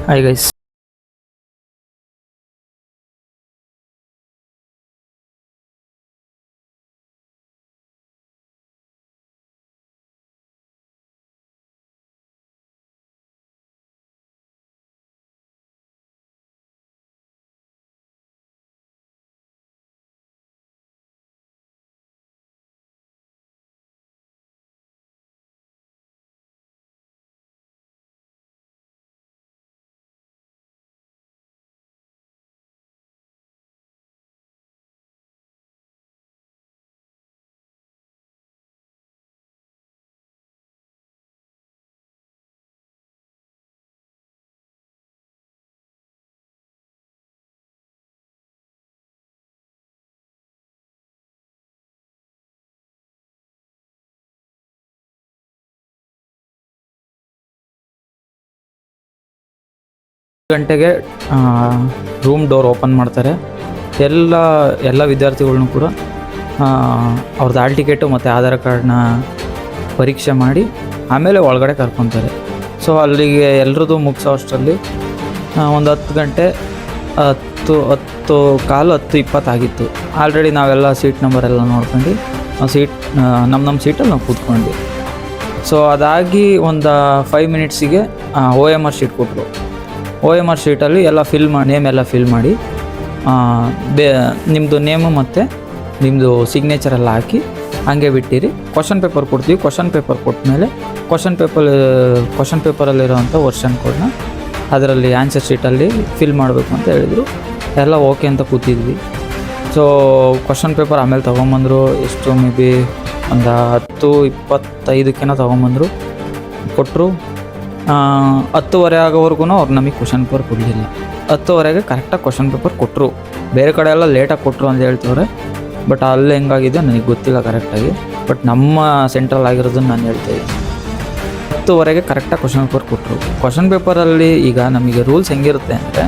Hi guys. ಗಂಟೆಗೆ room door open ಮಾಡ್ತಾರೆ. ಎಲ್ಲ ವಿದ್ಯಾರ್ಥಿಗಳ್ನೂ ಕೂಡ ಅವ್ರದ್ದು ಹಾಲ್ ಟಿಕೆಟು ಮತ್ತು ಆಧಾರ್ ಕಾರ್ಡ್ನ ಪರೀಕ್ಷೆ ಮಾಡಿ ಆಮೇಲೆ ಒಳಗಡೆ ಕರ್ಕೊತಾರೆ. ಸೊ ಅಲ್ಲಿಗೆ ಎಲ್ರದ್ದು ಮುಗಿಸೋ ಅಷ್ಟರಲ್ಲಿ ಒಂದು 10 ಗಂಟೆ 10:20 ಆಗಿತ್ತು. ಆಲ್ರೆಡಿ ನಾವೆಲ್ಲ ಸೀಟ್ ನಂಬರ್ ಎಲ್ಲ ನೋಡ್ಕೊಂಡು ನಮ್ಮ ಸೀಟಲ್ಲಿ ನಾವು ಕೂತ್ಕೊಂಡ್ವಿ. ಸೊ ಅದಾಗಿ ಒಂದು 5 ಮಿನಿಟ್ಸಿಗೆ OMR ಶೀಟ್ ಕೊಟ್ಟರು. OMR ಶೀಟಲ್ಲಿ ಎಲ್ಲ ನೇಮ್ ಎಲ್ಲ ಫಿಲ್ ಮಾಡಿ ನಿಮ್ಮದು ನೇಮು ಮತ್ತು ನಿಮ್ಮದು ಸಿಗ್ನೇಚರ್ ಎಲ್ಲ ಹಾಕಿ ಹಾಗೆ ಬಿಟ್ಟಿರಿ. ಕ್ವಶನ್ ಪೇಪರ್ ಕೊಡ್ತೀವಿ. ಕ್ವಶನ್ ಪೇಪರ್ ಕೊಟ್ಟಮೇಲೆ ಕ್ವಶನ್ ಪೇಪರಲ್ಲಿರೋವಂಥ ವರ್ಷನ್ ಕೋಡ್ನ ಅದರಲ್ಲಿ ಆನ್ಸರ್ ಶೀಟಲ್ಲಿ ಫಿಲ್ ಮಾಡಬೇಕು ಅಂತ ಹೇಳಿದರು. ಎಲ್ಲ ಓಕೆ ಅಂತ ಕೂತಿದ್ವಿ. ಸೊ ಕ್ವಶನ್ ಪೇಪರ್ ಆಮೇಲೆ ತೊಗೊಂಬಂದರು. ಎಷ್ಟು ಮೇ ಬಿ ಒಂದು 10:25 ತೊಗೊಂಬಂದರು, ಕೊಟ್ಟರು. 10:30 ಆಗೋವರೆಗೂ ಅವ್ರು ನಮಗೆ ಕ್ವಶನ್ ಪೇಪರ್ ಕೊಡಲಿಲ್ಲ. 10:30ಗೆ ಕರೆಕ್ಟಾಗಿ ಕ್ವಶನ್ ಪೇಪರ್ ಕೊಟ್ಟರು. ಬೇರೆ ಕಡೆ ಎಲ್ಲ ಲೇಟಾಗಿ ಕೊಟ್ಟರು ಅಂತ ಹೇಳ್ತವ್ರೆ. ಬಟ್ ಅಲ್ಲಿ ಹೆಂಗಾಗಿದೆ ನನಗೆ ಗೊತ್ತಿಲ್ಲ ಕರೆಕ್ಟಾಗಿ. ಬಟ್ ನಮ್ಮ ಸೆಂಟ್ರಲ್ ಆಗಿರೋದನ್ನು ನಾನು ಹೇಳ್ತಾಯಿದ್ದೀನಿ. 10:30ಗೆ ಕರೆಕ್ಟಾಗಿ ಕ್ವಶನ್ ಪೇಪರ್ ಕೊಟ್ಟರು. ಕ್ವಶನ್ ಪೇಪರಲ್ಲಿ ಈಗ ನಮಗೆ ರೂಲ್ಸ್ ಹೆಂಗಿರುತ್ತೆ ಅಂದರೆ,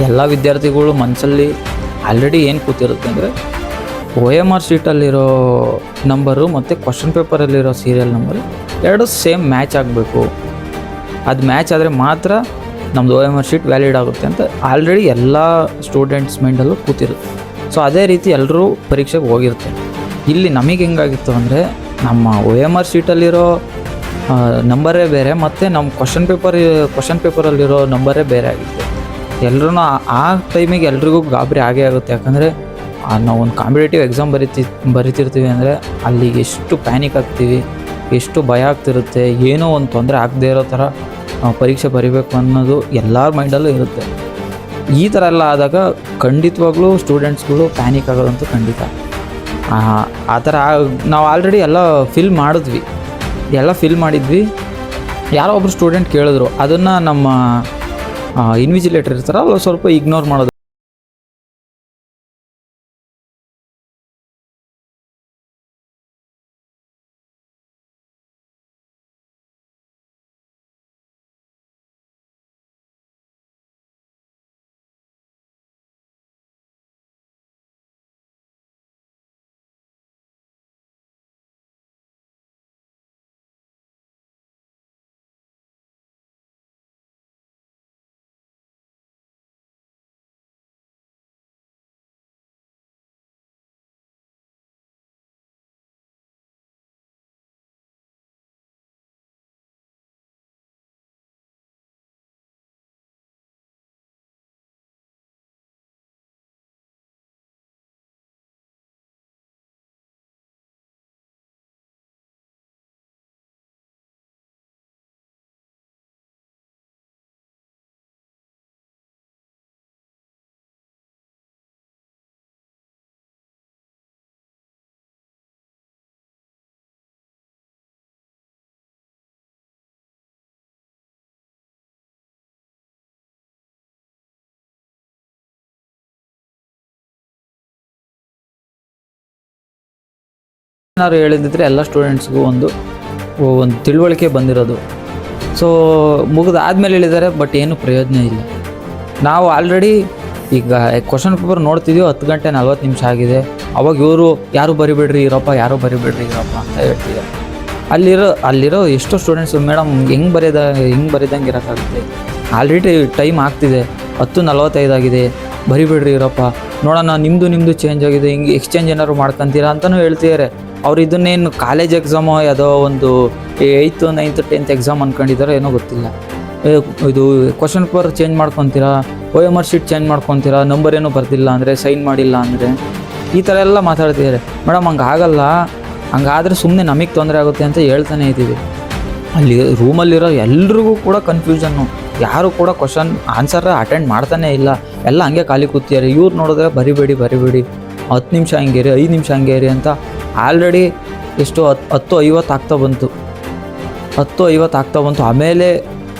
ಎಲ್ಲ ವಿದ್ಯಾರ್ಥಿಗಳು ಮನಸ್ಸಲ್ಲಿ ಆಲ್ರೆಡಿ ಏನು ಕೂತಿರುತ್ತೆ ಅಂದರೆ, OMR ಶೀಟಲ್ಲಿರೋ ನಂಬರು ಮತ್ತು ಕ್ವಶನ್ ಪೇಪರಲ್ಲಿರೋ ಸೀರಿಯಲ್ ನಂಬರು ಎರಡು ಸೇಮ್ ಮ್ಯಾಚ್ ಆಗಬೇಕು. ಅದು ಮ್ಯಾಚ್ ಆದರೆ ಮಾತ್ರ ನಮ್ಮದು OMR ಶೀಟ್ ವ್ಯಾಲಿಡ್ ಆಗುತ್ತೆ ಅಂತ ಆಲ್ರೆಡಿ ಎಲ್ಲ ಸ್ಟೂಡೆಂಟ್ಸ್ ಮೈಂಡಲ್ಲೂ ಕೂತಿರುತ್ತೆ. ಸೊ ಅದೇ ರೀತಿ ಎಲ್ಲರೂ ಪರೀಕ್ಷೆಗೆ ಹೋಗಿರ್ತಾರೆ. ಇಲ್ಲಿ ನಮಗೆ ಹೆಂಗಾಗಿತ್ತು ಅಂದರೆ, ನಮ್ಮ OMR ಶೀಟಲ್ಲಿರೋ ನಂಬರೇ ಬೇರೆ ಮತ್ತು ನಮ್ಮ ಕ್ವಶನ್ ಪೇಪರಲ್ಲಿರೋ ನಂಬರೇ ಬೇರೆ ಆಗಿತ್ತು. ಎಲ್ಲರೂ ಆ ಟೈಮಿಗೆ ಎಲ್ರಿಗೂ ಗಾಬರಿ ಆಗೇ ಆಗುತ್ತೆ. ಯಾಕಂದರೆ ನಾವು ಒಂದು ಕಾಂಪಿಟೇಟಿವ್ ಎಕ್ಸಾಮ್ ಬರಿತಿರ್ತೀವಿ ಅಂದರೆ ಅಲ್ಲಿ ಎಷ್ಟು ಪ್ಯಾನಿಕ್ ಆಗ್ತೀವಿ, ಎಷ್ಟು ಭಯ ಆಗ್ತಿರುತ್ತೆ. ಏನೋ ಒಂದು ತೊಂದರೆ ಆಗದೇ ಇರೋ ಥರ ಪರೀಕ್ಷೆ ಬರಿಬೇಕು ಅನ್ನೋದು ಎಲ್ಲರ ಮೈಂಡಲ್ಲೂ ಇರುತ್ತೆ. ಈ ಥರ ಎಲ್ಲ ಆದಾಗ ಖಂಡಿತವಾಗ್ಲೂ ಸ್ಟೂಡೆಂಟ್ಸ್ಗಳು ಪ್ಯಾನಿಕ್ ಆಗೋದಂತೂ ಖಂಡಿತ. ಆ ಥರ ನಾವು ಆಲ್ರೆಡಿ ಎಲ್ಲ ಫಿಲ್ ಮಾಡಿದ್ವಿ. ಯಾರೋ ಒಬ್ಬರು ಸ್ಟೂಡೆಂಟ್ ಕೇಳಿದ್ರು. ಅದನ್ನು ನಮ್ಮ ಇನ್ವಿಜಿಲೇಟರ್ ಇರ್ತಾರಲ್ಲ, ಸ್ವಲ್ಪ ಇಗ್ನೋರ್ ಮಾಡೋದು. ಏನಾದ್ರು ಹೇಳಿದ್ರೆ ಎಲ್ಲ ಸ್ಟೂಡೆಂಟ್ಸ್ಗೂ ಒಂದು ತಿಳುವಳಿಕೆ ಬಂದಿರೋದು. ಸೊ ಮುಗಿದಾದ್ಮೇಲೆ ಹೇಳಿದ್ದಾರೆ, ಬಟ್ ಏನು ಪ್ರಯೋಜನ ಇಲ್ಲ. ನಾವು ಆಲ್ರೆಡಿ ಈಗ ಕ್ವಶನ್ ಪೇಪರ್ ನೋಡ್ತಿದ್ದೀವಿ, 10:40 ಆಗಿದೆ. ಅವಾಗ ಇವರು ಯಾರು ಬರಿಬೇಡ್ರಿ ಇರಪ್ಪ ಅಂತ ಹೇಳ್ತಿದ್ದಾರೆ. ಅಲ್ಲಿರೋ ಎಷ್ಟೋ ಸ್ಟೂಡೆಂಟ್ಸ್, ಮೇಡಮ್ ಹೆಂಗೆ ಬರೆದಂಗೆ ಇರೋಕ್ಕಾಗುತ್ತೆ, ಆಲ್ರೆಡಿ ಟೈಮ್ ಆಗ್ತಿದೆ, 10:45 ಆಗಿದೆ, ಬರಿಬೇಡ್ರಿ ಇರಪ್ಪ, ನೋಡೋಣ ನಿಮ್ಮದು ಚೇಂಜ್ ಆಗಿದೆ, ಹಿಂಗೆ ಎಕ್ಸ್ಚೇಂಜ್ ಏನಾದ್ರು ಮಾಡ್ಕೊತೀರಾ ಅಂತಲೂ ಹೇಳ್ತಿದ್ದಾರೆ. ಅವ್ರು ಇದನ್ನೇನು ಕಾಲೇಜ್ ಎಕ್ಸಾಮೋ ಯಾವುದೋ ಒಂದು 8th 9th 10th ಎಕ್ಸಾಮ್ ಅಂದ್ಕೊಂಡಿದ್ದಾರೋ ಏನೋ ಗೊತ್ತಿಲ್ಲ. ಇದು ಕ್ವಶನ್ ಪೇಪರ್ ಚೇಂಜ್ ಮಾಡ್ಕೊತೀರಾ, OMR ಶೀಟ್ ಚೇಂಜ್ ಮಾಡ್ಕೊತೀರಾ, ನಂಬರ್ ಏನೂ ಬರ್ದಿಲ್ಲ ಅಂದರೆ, ಸೈನ್ ಮಾಡಿಲ್ಲ ಅಂದರೆ, ಈ ಥರ ಎಲ್ಲ ಮಾತಾಡ್ತಿದ್ದಾರೆ. ಮೇಡಮ್ ಹಂಗಾಗಲ್ಲ, ಹಂಗಾದರೆ ಸುಮ್ಮನೆ ನಮಗೆ ತೊಂದರೆ ಆಗುತ್ತೆ ಅಂತ ಹೇಳ್ತಾನೆ ಇದ್ದೀವಿ. ಅಲ್ಲಿ ರೂಮಲ್ಲಿರೋ ಎಲ್ರಿಗೂ ಕೂಡ ಕನ್ಫ್ಯೂಷನ್ನು, ಯಾರು ಕೂಡ ಕ್ವಶನ್ ಆನ್ಸರ್ ಅಟೆಂಡ್ ಮಾಡ್ತಾನೇ ಇಲ್ಲ, ಎಲ್ಲ ಹಂಗೆ ಖಾಲಿ ಕೂತಿದ್ದಾರೆ. ಇವ್ರು ನೋಡಿದ್ರೆ ಬರಿಬೇಡಿ 10 ನಿಮಿಷ ಹಂಗೇರಿ, 5 ನಿಮಿಷ ಹಂಗೇರಿ ಅಂತ ಆಲ್ರೆಡಿ ಎಷ್ಟು 10:50 ಆಗ್ತಾ ಬಂತು. 10:50 ಆಗ್ತಾ ಬಂತು. ಆಮೇಲೆ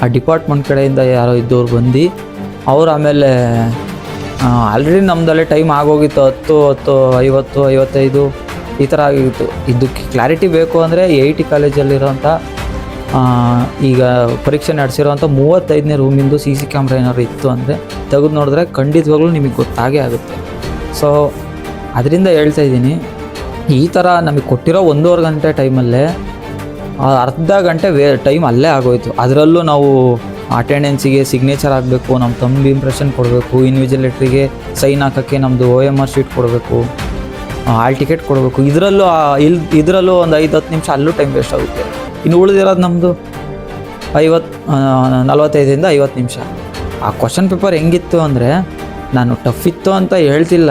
ಆ ಡಿಪಾರ್ಟ್ಮೆಂಟ್ ಕಡೆಯಿಂದ ಯಾರೋ ಇದ್ದವ್ರು ಬಂದು ಅವ್ರು ಆಮೇಲೆ ಆಲ್ರೆಡಿ ನಮ್ಮದಲ್ಲೇ ಟೈಮ್ ಆಗೋಗಿತ್ತು, 10:50 55 ಈ ಥರ ಆಗಿತ್ತು. ಇದಕ್ಕೆ ಕ್ಲಾರಿಟಿ ಬೇಕು ಅಂದರೆ AIT ಕಾಲೇಜಲ್ಲಿರೋಂಥ ಈಗ ಪರೀಕ್ಷೆ ನಡೆಸಿರೋಂಥ 35ನೇ ರೂಮಿಂದು CC ಕ್ಯಾಮ್ರಾ ಏನಾದ್ರು ಇತ್ತು ಅಂದರೆ ತೆಗೆದು ನೋಡಿದ್ರೆ ಖಂಡಿತವಾಗ್ಲೂ ನಿಮಗೆ ಗೊತ್ತಾಗೇ ಆಗುತ್ತೆ. ಸೊ ಅದರಿಂದ ಹೇಳ್ತಾ ಇದ್ದೀನಿ, ಈ ಥರ ನಮಗೆ ಕೊಟ್ಟಿರೋ 1.5 ಗಂಟೆ ಟೈಮಲ್ಲೇ ಅರ್ಧ ಗಂಟೆ ಟೈಮ್ ಅಲ್ಲೇ ಆಗೋಯ್ತು. ಅದರಲ್ಲೂ ನಾವು ಅಟೆಂಡೆನ್ಸಿಗೆ ಸಿಗ್ನೇಚರ್ ಆಗಬೇಕು, ನಮ್ಮ ತಮ್ಮ ಇಂಪ್ರೆಷನ್ ಕೊಡಬೇಕು, ಇನ್ವಿಜಿಲೇಟ್ರಿಗೆ ಸೈನ್ ಹಾಕೋಕ್ಕೆ ನಮ್ಮದು OMR ಶೀಟ್ ಕೊಡಬೇಕು, ಹಾಲ್ ಟಿಕೆಟ್ ಕೊಡಬೇಕು. ಇದರಲ್ಲೂ ಒಂದು 5-10 ನಿಮಿಷ ಅಲ್ಲೂ ಟೈಮ್ ವೇಸ್ಟ್ ಆಗುತ್ತೆ. ಇನ್ನು ಉಳಿದಿರೋದು ನಮ್ಮದು 45ರಿಂದ 50 ನಿಮಿಷ. ಆ ಕ್ವಶನ್ ಪೇಪರ್ ಹೆಂಗಿತ್ತು ಅಂದರೆ, ನಾನು ಟಫ್ ಇತ್ತು ಅಂತ ಹೇಳ್ತಿಲ್ಲ,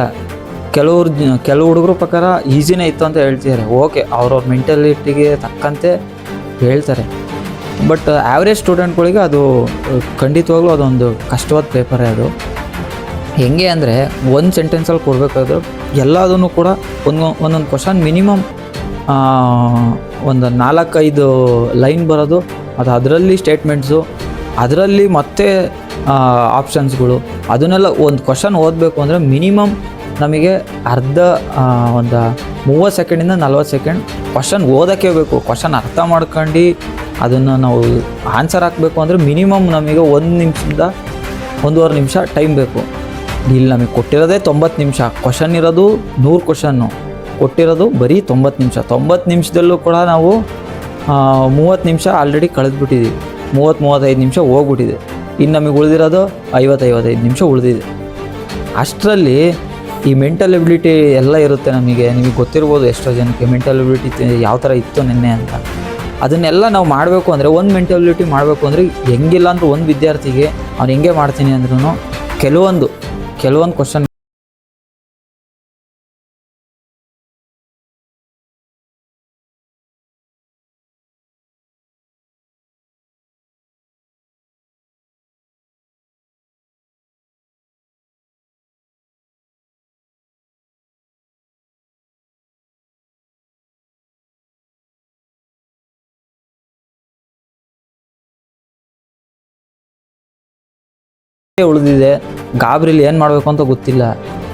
ಕೆಲವು ಹುಡುಗರು ಪ್ರಕಾರ ಈಸಿನೇ ಇತ್ತು ಅಂತ ಹೇಳ್ತಿದ್ದಾರೆ. ಓಕೆ, ಅವ್ರವ್ರ ಮೆಂಟಾಲಿಟಿಗೆ ತಕ್ಕಂತೆ ಹೇಳ್ತಾರೆ. ಬಟ್ ಆ್ಯಾವ್ರೇಜ್ ಸ್ಟೂಡೆಂಟ್ಗಳಿಗೆ ಅದು ಖಂಡಿತವಾಗ್ಲೂ ಅದೊಂದು ಕಷ್ಟವಾದ ಪೇಪರೇ. ಅದು ಹೆಂಗೆ ಅಂದರೆ, ಒಂದು ಸೆಂಟೆನ್ಸಲ್ಲಿ ಕೊಡಬೇಕಾದ್ರೆ ಎಲ್ಲದನ್ನು ಕೂಡ ಒಂದೊಂದು ಕ್ವಶನ್ ಮಿನಿಮಮ್ ಒಂದು 4-5 ಲೈನ್ ಬರೋದು, ಅದರಲ್ಲಿ ಸ್ಟೇಟ್ಮೆಂಟ್ಸು, ಅದರಲ್ಲಿ ಮತ್ತೆ ಆಪ್ಷನ್ಸ್ಗಳು, ಅದನ್ನೆಲ್ಲ ಒಂದು ಕ್ವಶನ್ ಓದಬೇಕು ಅಂದರೆ ಮಿನಿಮಮ್ ನಮಗೆ ಒಂದು 30 ಸೆಕೆಂಡಿಂದ 40 ಸೆಕೆಂಡ್ ಕ್ವಶನ್ ಓದೋಕ್ಕೆ ಬೇಕು. ಕ್ವಶನ್ ಅರ್ಥ ಮಾಡ್ಕೊಂಡು ಅದನ್ನು ನಾವು ಆನ್ಸರ್ ಹಾಕಬೇಕು ಅಂದರೆ ಮಿನಿಮಮ್ ನಮಗೆ 1 ನಿಮಿಷದಿಂದ 1.5 ನಿಮಿಷ ಟೈಮ್ ಬೇಕು. ಇಲ್ಲಿ ನಮಗೆ ಕೊಟ್ಟಿರೋದೇ 90 ನಿಮಿಷ, ಕ್ವಶನ್ ಇರೋದು 100 ಕ್ವಶನ್ನು, ಕೊಟ್ಟಿರೋದು ಬರೀ 90 ನಿಮಿಷ. 90 ನಿಮಿಷದಲ್ಲೂ ಕೂಡ ನಾವು 30 ನಿಮಿಷ ಆಲ್ರೆಡಿ ಕಳೆದ್ಬಿಟ್ಟಿದ್ದೀವಿ, 30-35 ನಿಮಿಷ ಹೋಗ್ಬಿಟ್ಟಿದೆ. ಇನ್ನು ನಮಗೆ ಉಳಿದಿರೋದು 50-55 ನಿಮಿಷ ಉಳಿದಿದೆ. ಅಷ್ಟರಲ್ಲಿ ಈ ಮೆಂಟಲ್ ಎಬಿಲಿಟಿ ಎಲ್ಲ ಇರುತ್ತೆ ನಿಮಗೆ ಗೊತ್ತಿರ್ಬೋದು ಎಷ್ಟೋ ಜನಕ್ಕೆ ಮೆಂಟಲ್ ಎಬಿಲಿಟಿ ಯಾವ ಥರ ಇತ್ತು ನೆನ್ನೆ ಅಂತ. ಅದನ್ನೆಲ್ಲ ನಾವು ಮಾಡಬೇಕು ಅಂದರೆ, ಒಂದು ಮೆಂಟಲ್ ಎಬಿಲಿಟಿ ಮಾಡಬೇಕು ಅಂದರೆ ಹೆಂಗಿಲ್ಲ ಅಂದರೂ ಒಂದು ವಿದ್ಯಾರ್ಥಿಗೆ ಅವ್ನು ಹೆಂಗೆ ಮಾಡ್ತೀನಿ ಅಂದ್ರೂ ಕೆಲವೊಂದು ಕ್ವಶನ್ ಉಳಿದಿದೆ. ಗಾಬರಿಲಿ ಏನು ಮಾಡಬೇಕು ಅಂತ ಗೊತ್ತಿಲ್ಲ,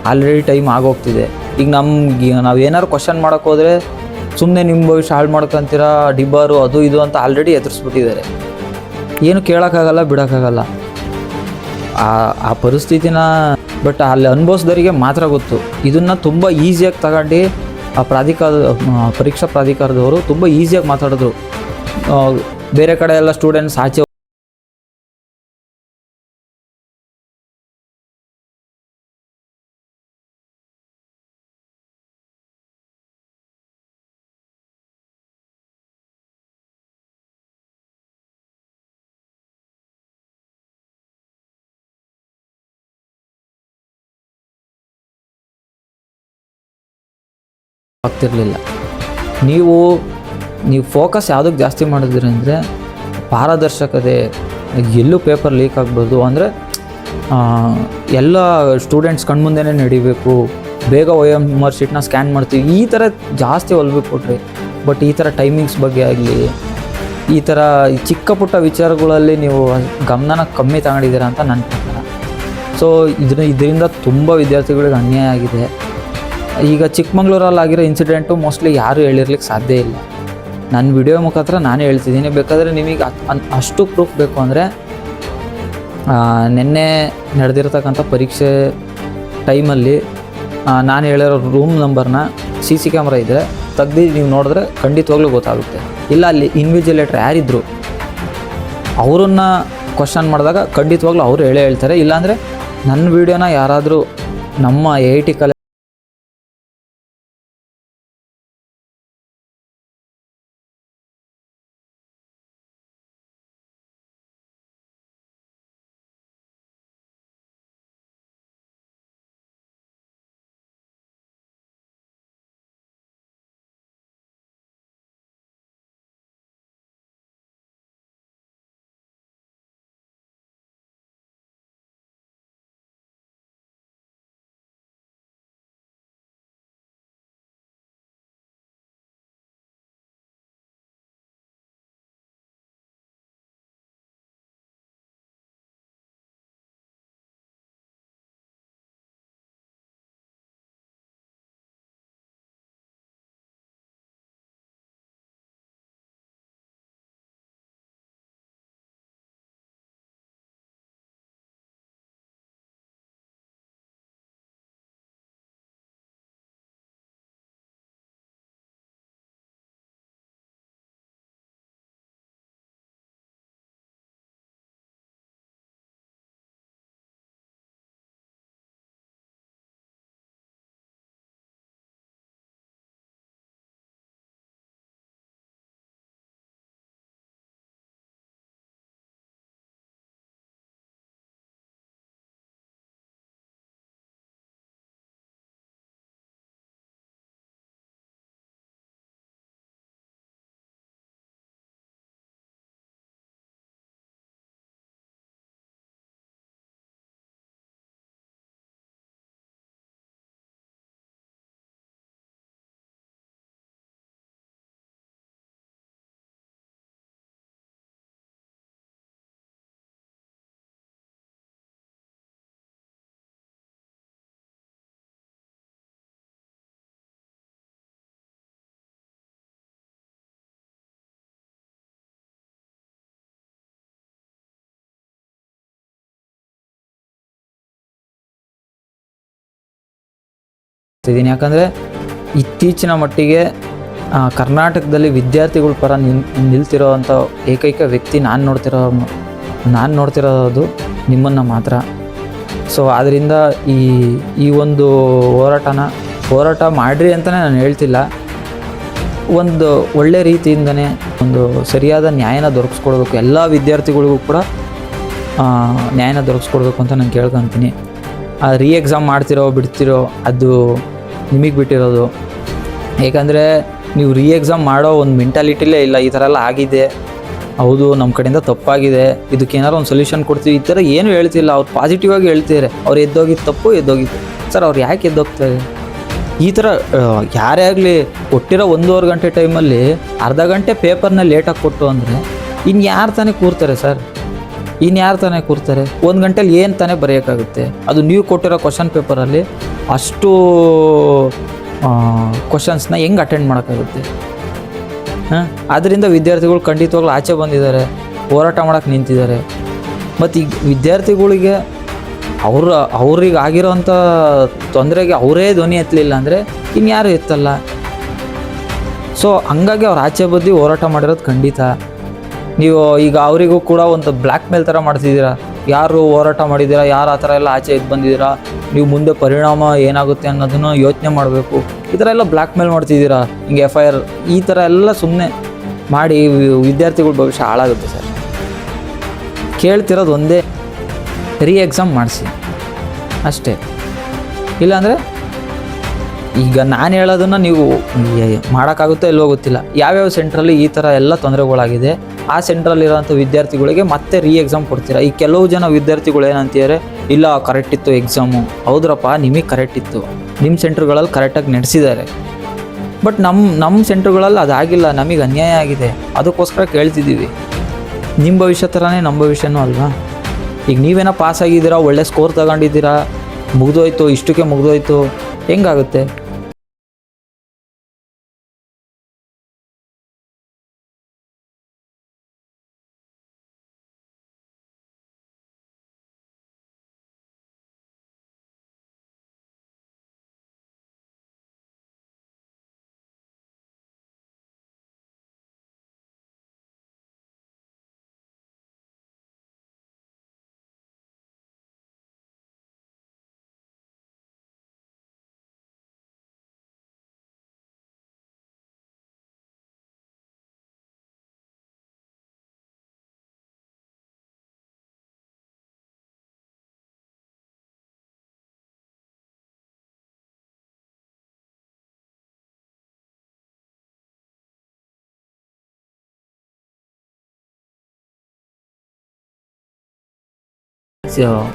ಆಲ್ರೆಡಿ ಟೈಮ್ ಆಗೋಗ್ತಿದೆ. ಈಗ ನಾವು ಏನಾದ್ರು ಕ್ವಶನ್ ಮಾಡೋಕ್ಕೆ ಹೋದರೆ ಸುಮ್ಮನೆ ನಿಮ್ಮ ಭವಿಷ್ಯ ಹಾಳು ಮಾಡ್ಕೊತೀರಾ, ಡಿಬ್ಬಾರು ಅದು ಇದು ಅಂತ ಆಲ್ರೆಡಿ ಎದುರಿಸ್ಬಿಟ್ಟಿದ್ದಾರೆ. ಏನು ಕೇಳೋಕ್ಕಾಗಲ್ಲ, ಬಿಡೋಕ್ಕಾಗಲ್ಲ ಆ ಪರಿಸ್ಥಿತಿನ. ಬಟ್ ಅಲ್ಲಿ ಅನುಭವಿಸಿದವರಿಗೆ ಮಾತ್ರ ಗೊತ್ತು. ಇದನ್ನು ತುಂಬ ಈಸಿಯಾಗಿ ತಗೊಂಡು ಪರೀಕ್ಷಾ ಪ್ರಾಧಿಕಾರದವರು ತುಂಬ ಈಸಿಯಾಗಿ ಮಾತಾಡಿದ್ರು. ಬೇರೆ ಕಡೆ ಎಲ್ಲ ಸ್ಟೂಡೆಂಟ್ಸ್ ಆಚೆ ಆಗ್ತಿರಲಿಲ್ಲ. ನೀವು ಫೋಕಸ್ ಯಾವುದಕ್ಕೆ ಜಾಸ್ತಿ ಮಾಡಿದ್ರಿ ಅಂದರೆ, ಪಾರದರ್ಶಕತೆ, ಎಲ್ಲೂ ಪೇಪರ್ ಲೀಕ್ ಆಗ್ಬೋದು ಅಂದರೆ ಎಲ್ಲ ಸ್ಟೂಡೆಂಟ್ಸ್ ಕಣ್ಮುಂದೆನೇ ನಡಿಬೇಕು, ಬೇಗ OMR ಶೀಟ್ನ ಸ್ಕ್ಯಾನ್ ಮಾಡ್ತೀವಿ, ಈ ಥರ ಜಾಸ್ತಿ ಒಲ್ಬೇಕು ಕೊಟ್ರಿ. ಬಟ್ ಈ ಥರ ಟೈಮಿಂಗ್ಸ್ ಬಗ್ಗೆ ಆಗಲಿ, ಈ ಥರ ಚಿಕ್ಕ ಪುಟ್ಟ ವಿಚಾರಗಳಲ್ಲಿ ನೀವು ಗಮನನ ಕಮ್ಮಿ ತಗೊಂಡಿದ್ದೀರಾ ಅಂತ ನನ್ನ ಪ್ರಕಾರ. ಸೊ ಇದರಿಂದ ತುಂಬ ವಿದ್ಯಾರ್ಥಿಗಳಿಗೆ ಅನ್ಯಾಯ ಆಗಿದೆ. ಈಗ ಚಿಕ್ಕಮಂಗ್ಳೂರಲ್ಲಿ ಆಗಿರೋ ಇನ್ಸಿಡೆಂಟು ಮೋಸ್ಟ್ಲಿ ಯಾರೂ ಹೇಳಿರ್ಲಿಕ್ಕೆ ಸಾಧ್ಯ ಇಲ್ಲ. ನನ್ನ ವಿಡಿಯೋ ಮುಖಾಂತರ ನಾನೇ ಹೇಳ್ತಿದ್ದೀನಿ. ಬೇಕಾದರೆ ನಿಮಗೆ ಅಷ್ಟು ಪ್ರೂಫ್ ಬೇಕು ಅಂದರೆ, ನಿನ್ನೆ ನಡೆದಿರ್ತಕ್ಕಂಥ ಪರೀಕ್ಷೆ ಟೈಮಲ್ಲಿ ನಾನು ಹೇಳಿರೋ ರೂಮ್ ನಂಬರ್ನ CC ಕ್ಯಾಮ್ರಾ ಇದ್ದರೆ ತೆಗ್ದು ನೀವು ನೋಡಿದ್ರೆ ಖಂಡಿತವಾಗ್ಲೂ ಗೊತ್ತಾಗುತ್ತೆ. ಇಲ್ಲ ಅಲ್ಲಿ ಇನ್ವಿಜಿಲೇಟರ್ ಯಾರಿದ್ರು ಅವರನ್ನು ಕ್ವಶನ್ ಮಾಡಿದಾಗ ಖಂಡಿತವಾಗ್ಲೂ ಅವರು ಹೇಳ್ತಾರೆ. ಇಲ್ಲಾಂದರೆ ನನ್ನ ವೀಡಿಯೋನ ಯಾರಾದರೂ ನಮ್ಮ AIT ಕಾಲೇಜ್ ಇದ್ದೀನಿ. ಯಾಕಂದರೆ ಇತ್ತೀಚಿನ ಮಟ್ಟಿಗೆ ಕರ್ನಾಟಕದಲ್ಲಿ ವಿದ್ಯಾರ್ಥಿಗಳ ಪರ ನಿಲ್ತಿರೋವಂಥ ಏಕೈಕ ವ್ಯಕ್ತಿ ನಾನು ನೋಡ್ತಿರೋದು ನಿಮ್ಮನ್ನು ಮಾತ್ರ. ಸೊ ಆದ್ದರಿಂದ ಈ ಒಂದು ಹೋರಾಟ ಮಾಡಿರಿ ಅಂತಲೇ ನಾನು ಹೇಳ್ತಿಲ್ಲ. ಒಂದು ಒಳ್ಳೆ ರೀತಿಯಿಂದನೇ ಒಂದು ಸರಿಯಾದ ನ್ಯಾಯನ ದೊರಕಿಸ್ಕೊಡ್ಬೇಕು, ಎಲ್ಲ ವಿದ್ಯಾರ್ಥಿಗಳಿಗೂ ಕೂಡ ನ್ಯಾಯನ ದೊರಕಿಸ್ಕೊಡ್ಬೇಕು ಅಂತ ನಾನು ಕೇಳ್ಕೊತೀನಿ. ಎಕ್ಸಾಮ್ ಮಾಡ್ತಿರೋ ಬಿಡ್ತಿರೋ ಅದು ನಿಮಗೆ ಬಿಟ್ಟಿರೋದು. ಏಕೆಂದರೆ ನೀವು ಎಕ್ಸಾಮ್ ಮಾಡೋ ಒಂದು ಮೆಂಟಾಲಿಟಿಲೇ ಇಲ್ಲ. ಈ ಥರ ಎಲ್ಲ ಆಗಿದೆ, ಹೌದು ನಮ್ಮ ಕಡೆಯಿಂದ ತಪ್ಪಾಗಿದೆ, ಇದಕ್ಕೇನಾರು ಒಂದು ಸೊಲ್ಯೂಷನ್ ಕೊಡ್ತೀವಿ, ಈ ಥರ ಏನು ಹೇಳ್ತಿಲ್ಲ. ಅವ್ರು ಪಾಸಿಟಿವ್ ಆಗಿ ಹೇಳ್ತಿದ್ದಾರೆ. ಅವ್ರು ಎದ್ದೋಗಿದ್ದು ತಪ್ಪು, ಎದ್ದೋಗಿದ್ದು ಸರ್. ಅವ್ರು ಯಾಕೆ ಎದ್ದೋಗ್ತಾರೆ? ಈ ಥರ ಯಾರೇ ಆಗಲಿ ಕೊಟ್ಟಿರೋ 1.5 ಗಂಟೆ ಟೈಮಲ್ಲಿ ಅರ್ಧ ಗಂಟೆ ಪೇಪರ್ನ ಲೇಟಾಗಿ ಕೊಟ್ಟು ಅಂದರೆ ಇನ್ಯಾರು ತಾನೇ ಕೂರ್ತಾರೆ ಸರ್? ಇನ್ಯಾರು ತಾನೇ ಕೂರ್ತಾರೆ? 1 ಗಂಟೆಲಿ ಏನು ತಾನೇ ಬರೆಯೋಕ್ಕಾಗುತ್ತೆ? ಅದು ನೀವು ಕೊಟ್ಟಿರೋ ಕ್ವಶನ್ ಪೇಪರಲ್ಲಿ ಅಷ್ಟು ಕ್ವಶನ್ಸ್ನ ಹೆಂಗೆ ಅಟೆಂಡ್ ಮಾಡೋಕ್ಕಾಗುತ್ತೆ? ಆದ್ದರಿಂದ ವಿದ್ಯಾರ್ಥಿಗಳು ಖಂಡಿತವಾಗ್ಲೂ ಆಚೆ ಬಂದಿದ್ದಾರೆ, ಹೋರಾಟ ಮಾಡೋಕ್ಕೆ ನಿಂತಿದ್ದಾರೆ. ಮತ್ತು ಈಗ ವಿದ್ಯಾರ್ಥಿಗಳಿಗೆ ಅವ್ರಿಗೆ ಆಗಿರೋಂಥ ತೊಂದರೆಗೆ ಅವರೇ ಧ್ವನಿ ಎತ್ತಲಿಲ್ಲ ಅಂದರೆ ಇನ್ಯಾರು ಎತ್ತಲ್ಲ. ಸೊ ಹಂಗಾಗಿ ಅವ್ರು ಆಚೆ ಬಂದು ಹೋರಾಟ ಮಾಡಿರೋದು ಖಂಡಿತ. ನೀವು ಈಗ ಅವರಿಗೂ ಕೂಡ ಒಂದು ಬ್ಲ್ಯಾಕ್ ಮೇಲ್ ಥರ ಮಾಡ್ತಿದ್ದೀರಾ. ಯಾರು ಹೋರಾಟ ಮಾಡಿದ್ದೀರಾ, ಯಾರು ಆ ಥರ ಎಲ್ಲ ಆಚೆ ಎದ್ದು ಬಂದಿದ್ದೀರಾ, ನೀವು ಮುಂದೆ ಪರಿಣಾಮ ಏನಾಗುತ್ತೆ ಅನ್ನೋದನ್ನು ಯೋಚನೆ ಮಾಡಬೇಕು. ಈ ಥರ ಎಲ್ಲ ಬ್ಲ್ಯಾಕ್ ಮೇಲ್ ಮಾಡ್ತಿದ್ದೀರಾ, ಹಿಂಗೆ FIR ಈ ಥರ ಎಲ್ಲ ಸುಮ್ಮನೆ ಮಾಡಿ ವಿದ್ಯಾರ್ಥಿಗಳ ಭವಿಷ್ಯ ಹಾಳಾಗುತ್ತೆ ಸರ್. ಕೇಳ್ತಿರೋದು ಒಂದೇ, ಎಕ್ಸಾಮ್ ಮಾಡಿಸಿ ಅಷ್ಟೇ. ಇಲ್ಲಾಂದರೆ ಈಗ ನಾನು ಹೇಳೋದನ್ನು ನೀವು ಮಾಡೋಕ್ಕಾಗುತ್ತೋ ಇಲ್ವೋ ಗೊತ್ತಿಲ್ಲ. ಯಾವ್ಯಾವ ಸೆಂಟ್ರಲ್ಲಿ ಈ ಥರ ಎಲ್ಲ ತೊಂದರೆಗಳಾಗಿದೆ, ಆ ಸೆಂಟ್ರಲ್ಲಿರೋಂಥ ವಿದ್ಯಾರ್ಥಿಗಳಿಗೆ ಮತ್ತೆ ಎಕ್ಸಾಮ್ ಕೊಡ್ತೀರಾ. ಈ ಕೆಲವು ಜನ ವಿದ್ಯಾರ್ಥಿಗಳು ಏನಂತಿದ್ದಾರೆ, ಇಲ್ಲ ಕರೆಕ್ಟ್ ಇತ್ತು ಎಕ್ಸಾಮು. ಹೌದ್ರಪ್ಪ, ನಿಮಗೆ ಕರೆಕ್ಟ್ ಇತ್ತು, ನಿಮ್ಮ ಸೆಂಟ್ರ್ಗಳಲ್ಲಿ ಕರೆಕ್ಟಾಗಿ ನಡೆಸಿದ್ದಾರೆ. ಬಟ್ ನಮ್ಮ ಸೆಂಟ್ರ್ಗಳಲ್ಲಿ ಅದಾಗಿಲ್ಲ, ನಮಗೆ ಅನ್ಯಾಯ ಆಗಿದೆ. ಅದಕ್ಕೋಸ್ಕರ ಕೇಳ್ತಿದ್ದೀವಿ. ನಿಮ್ಮ ಭವಿಷ್ಯ ಥರನೇ ನಮ್ಮ ಭವಿಷ್ಯನೂ ಅಲ್ವಾ? ಈಗ ನೀವೇನೋ ಪಾಸ್ ಆಗಿದ್ದೀರಾ, ಒಳ್ಳೆ ಸ್ಕೋರ್ ತಗೊಂಡಿದ್ದೀರಾ, ಮುಗಿದೋಯ್ತು, ಇಷ್ಟಕ್ಕೆ ಮುಗಿದೋಯ್ತು, ಹೆಂಗಾಗುತ್ತೆ?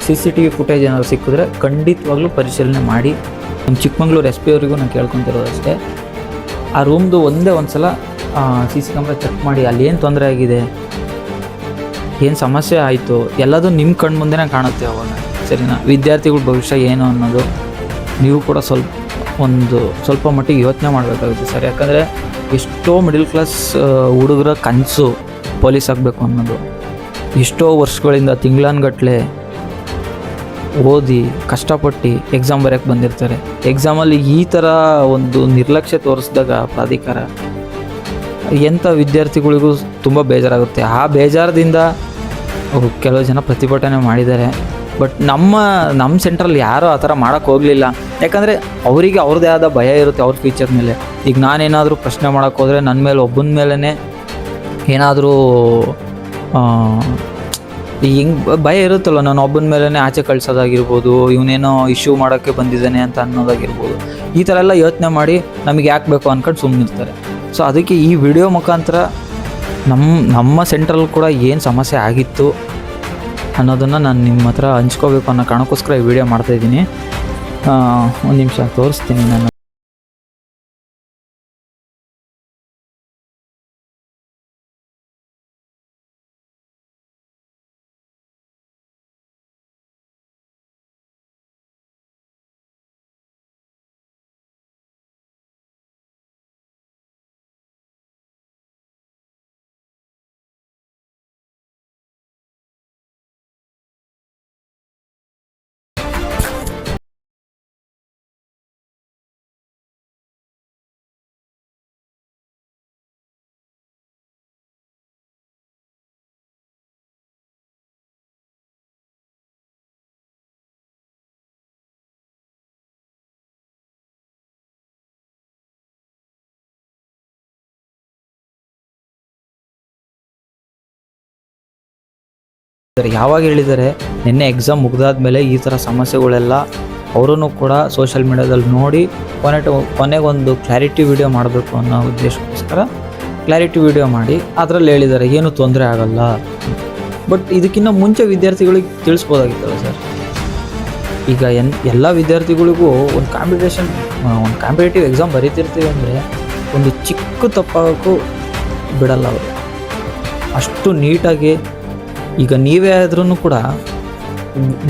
CCTV ಫುಟೇಜ್ ಏನಾದ್ರು ಸಿಕ್ಕಿದ್ರೆ ಖಂಡಿತವಾಗ್ಲೂ ಪರಿಶೀಲನೆ ಮಾಡಿ. ನಮ್ಮ ಚಿಕ್ಕಮಂಗ್ಳೂರು SP ಅವರಿಗೂ ನಾನು ಕೇಳ್ಕೊತಿರೋದು ಅಷ್ಟೇ, ಆ ರೂಮ್ದು ಒಂದು ಸಲ CC ಕ್ಯಾಮ್ರಾ ಚೆಕ್ ಮಾಡಿ, ಅಲ್ಲಿ ಏನು ತೊಂದರೆ ಆಗಿದೆ, ಏನು ಸಮಸ್ಯೆ ಆಯಿತು ಎಲ್ಲದೂ ನಿಮ್ಮ ಕಣ್ಣು ಮುಂದೆನೇ ಕಾಣುತ್ತೆ ಅವಾಗ, ಸರಿನಾ? ವಿದ್ಯಾರ್ಥಿಗಳ ಭವಿಷ್ಯ ಏನು ಅನ್ನೋದು ನೀವು ಕೂಡ ಸ್ವಲ್ಪ ಮಟ್ಟಿಗೆ ಯೋಚನೆ ಮಾಡಬೇಕಾಗುತ್ತೆ ಸರ್. ಯಾಕಂದರೆ ಎಷ್ಟೋ ಮಿಡಲ್ ಕ್ಲಾಸ್ ಹುಡುಗರ ಕನಸು ಪೊಲೀಸ್ ಆಗಬೇಕು ಅನ್ನೋದು. ಎಷ್ಟೋ ವರ್ಷಗಳಿಂದ ತಿಂಗಳಾನ್ಗಟ್ಲೆ ಓದಿ ಕಷ್ಟಪಟ್ಟು ಎಕ್ಸಾಮ್ ಬರೆಯೋಕ್ಕೆ ಬಂದಿರ್ತಾರೆ. ಎಕ್ಸಾಮಲ್ಲಿ ಈ ಥರ ಒಂದು ನಿರ್ಲಕ್ಷ್ಯ ತೋರಿಸಿದಾಗ ಪ್ರಾಧಿಕಾರ, ಎಂಥ ವಿದ್ಯಾರ್ಥಿಗಳಿಗೂ ತುಂಬ ಬೇಜಾರಾಗುತ್ತೆ. ಆ ಬೇಜಾರದಿಂದ ಕೆಲವು ಜನ ಪ್ರತಿಭಟನೆ ಮಾಡಿದ್ದಾರೆ. ಬಟ್ ನಮ್ಮ ಸೆಂಟ್ರಲ್ಲಿ ಯಾರೂ ಆ ಥರ ಮಾಡೋಕ್ಕೆ ಹೋಗಲಿಲ್ಲ. ಯಾಕಂದರೆ ಅವರಿಗೆ ಅವ್ರದ್ದೇ ಆದ ಭಯ ಇರುತ್ತೆ ಅವ್ರ ಫ್ಯೂಚರ್ ಮೇಲೆ. ಈಗ ನಾನೇನಾದರೂ ಪ್ರಶ್ನೆ ಮಾಡೋಕ್ಕೆ ಹೋದರೆ ನನ್ನ ಮೇಲೆ ಒಬ್ಬನ ಮೇಲೇ ಏನಾದರೂ ಹಿಂಗೆ ಭಯ ಇರುತ್ತಲ್ಲ, ನಾನು ಒಬ್ಬನ ಮೇಲೇ ಆಚೆ ಕಳಿಸೋದಾಗಿರ್ಬೋದು, ಇವನೇನೋ ಇಶ್ಯೂ ಮಾಡೋಕ್ಕೆ ಬಂದಿದ್ದಾನೆ ಅಂತ ಅನ್ನೋದಾಗಿರ್ಬೋದು. ಈ ಥರ ಎಲ್ಲ ಯೋಚನೆ ಮಾಡಿ ನಮಗೆ ಯಾಕೆ ಬೇಕು ಅಂದ್ಕೊಂಡು ಸುಮ್ಮನಿರ್ತಾರೆ. ಸೊ ಅದಕ್ಕೆ ಈ ವಿಡಿಯೋ ಮುಖಾಂತರ ನಮ್ಮ ಸೆಂಟ್ರಲ್ಲಿ ಕೂಡ ಏನು ಸಮಸ್ಯೆ ಆಗಿತ್ತು ಅನ್ನೋದನ್ನು ನಾನು ನಿಮ್ಮ ಹತ್ರ ಹಂಚ್ಕೋಬೇಕು ಅನ್ನೋ ಕಾರಣಕ್ಕೋಸ್ಕರ ಈ ವಿಡಿಯೋ ಮಾಡ್ತಾಯಿದ್ದೀನಿ. ಒಂದು ನಿಮಿಷ ತೋರಿಸ್ತೀನಿ ನಾನು. ಯಾವಾಗ ಹೇಳಿದ್ದಾರೆ, ನಿನ್ನೆ ಎಕ್ಸಾಮ್ ಮುಗಿದಾದ್ಮೇಲೆ ಈ ಥರ ಸಮಸ್ಯೆಗಳೆಲ್ಲ ಅವರೂ ಕೂಡ ಸೋಷಿಯಲ್ ಮೀಡಿಯಾದಲ್ಲಿ ನೋಡಿ ಕೊನೆಗೊಂದು ಕ್ಲಾರಿಟಿ ವಿಡಿಯೋ ಮಾಡಬೇಕು ಅನ್ನೋ ಉದ್ದೇಶಕ್ಕೋಸ್ಕರ ಕ್ಲಾರಿಟಿ ವಿಡಿಯೋ ಮಾಡಿ ಅದರಲ್ಲಿ ಹೇಳಿದ್ದಾರೆ ಏನು ತೊಂದರೆ ಆಗಲ್ಲ. ಬಟ್ ಇದಕ್ಕಿಂತ ಮುಂಚೆ ವಿದ್ಯಾರ್ಥಿಗಳಿಗೆ ತಿಳಿಸ್ಬೋದಾಗಿತ್ತಲ್ಲ ಸರ್. ಈಗ ಎಲ್ಲ ವಿದ್ಯಾರ್ಥಿಗಳಿಗೂ ಒಂದು ಕಾಂಪಿಟೇಟಿವ್ ಎಕ್ಸಾಮ್ ಬರೀತಿರ್ತೀವಿ ಅಂದರೆ ಒಂದು ಚಿಕ್ಕ ತಪ್ಪಾಗೋಕ್ಕೂ ಬಿಡಲ್ಲ ಅವರು, ಅಷ್ಟು ನೀಟಾಗಿ. ಈಗ ನೀವೇ ಆದ್ರೂ ಕೂಡ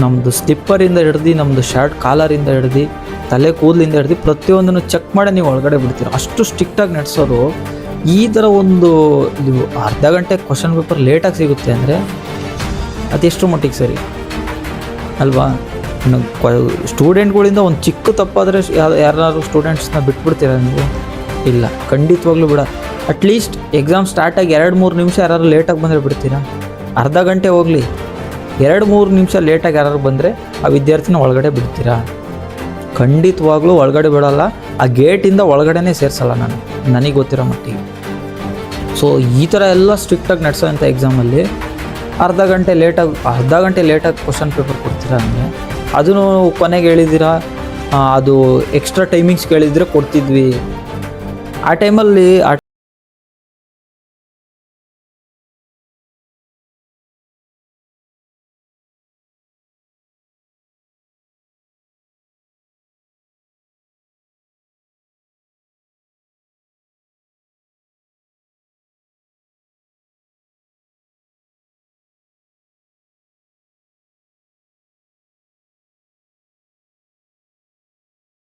ನಮ್ಮದು ಸ್ಲಿಪ್ಪರಿಂದ ಹಿಡ್ದು, ನಮ್ಮದು ಶರ್ಟ್ ಕಾಲರಿಂದ ಹಿಡ್ದು, ತಲೆ ಕೂದಲಿಂದ ಹಿಡ್ದು ಪ್ರತಿಯೊಂದನ್ನು ಚೆಕ್ ಮಾಡಿ ನೀವು ಒಳಗಡೆ ಬಿಡ್ತೀರ. ಅಷ್ಟು ಸ್ಟ್ರಿಕ್ಟಾಗಿ ನಡೆಸೋರು ಈ ಥರ ಒಂದು ಇದು ಅರ್ಧ ಗಂಟೆ ಕ್ವಶನ್ ಪೇಪರ್ ಲೇಟಾಗಿ ಸಿಗುತ್ತೆ ಅಂದರೆ ಅದೆಷ್ಟು ಮಟ್ಟಿಗೆ ಸರಿ ಅಲ್ವಾ? ಸ್ಟೂಡೆಂಟ್ಗಳಿಂದ ಒಂದು ಚಿಕ್ಕ ತಪ್ಪಾದರೆ ಯಾರು ಸ್ಟೂಡೆಂಟ್ಸ್ನ ಬಿಟ್ಬಿಡ್ತೀರಾ ನೀವು? ಇಲ್ಲ, ಖಂಡಿತವಾಗ್ಲೂ ಬಿಡ. ಅಟ್ಲೀಸ್ಟ್ ಎಕ್ಸಾಮ್ ಸ್ಟಾರ್ಟಾಗಿ 2-3 ನಿಮಿಷ ಯಾರು ಲೇಟಾಗಿ ಬಂದರೆ ಬಿಡ್ತೀರಾ? ಅರ್ಧ ಗಂಟೆ ಹೋಗಲಿ, 2-3 ನಿಮಿಷ ಲೇಟಾಗಿ ಯಾರು ಬಂದರೆ ಆ ವಿದ್ಯಾರ್ಥಿನ ಒಳಗಡೆ ಬಿಡ್ತೀರಾ? ಖಂಡಿತವಾಗ್ಲೂ ಒಳಗಡೆ ಬಿಡೋಲ್ಲ. ಆ ಗೇಟಿಂದ ಒಳಗಡೆನೇ ಸೇರಿಸಲ್ಲ ನನಗೆ ಗೊತ್ತಿರೋ ಮಟ್ಟಿಗೆ. ಸೊ ಈ ಥರ ಎಲ್ಲ ಸ್ಟ್ರಿಕ್ಟಾಗಿ ನಡೆಸೋಂಥ ಎಕ್ಸಾಮಲ್ಲಿ ಅರ್ಧ ಗಂಟೆ ಲೇಟಾಗಿ ಕ್ವಶನ್ ಪೇಪರ್ ಕೊಡ್ತೀರಾ ಅಂದರೆ, ಅದನ್ನು ಕೊನೆಗೆ ಹೇಳಿದ್ದೀರಾ ಅದು ಎಕ್ಸ್ಟ್ರಾ ಟೈಮಿಂಗ್ಸ್ ಕೇಳಿದರೆ ಕೊಡ್ತಿದ್ವಿ. ಆ ಟೈಮಲ್ಲಿ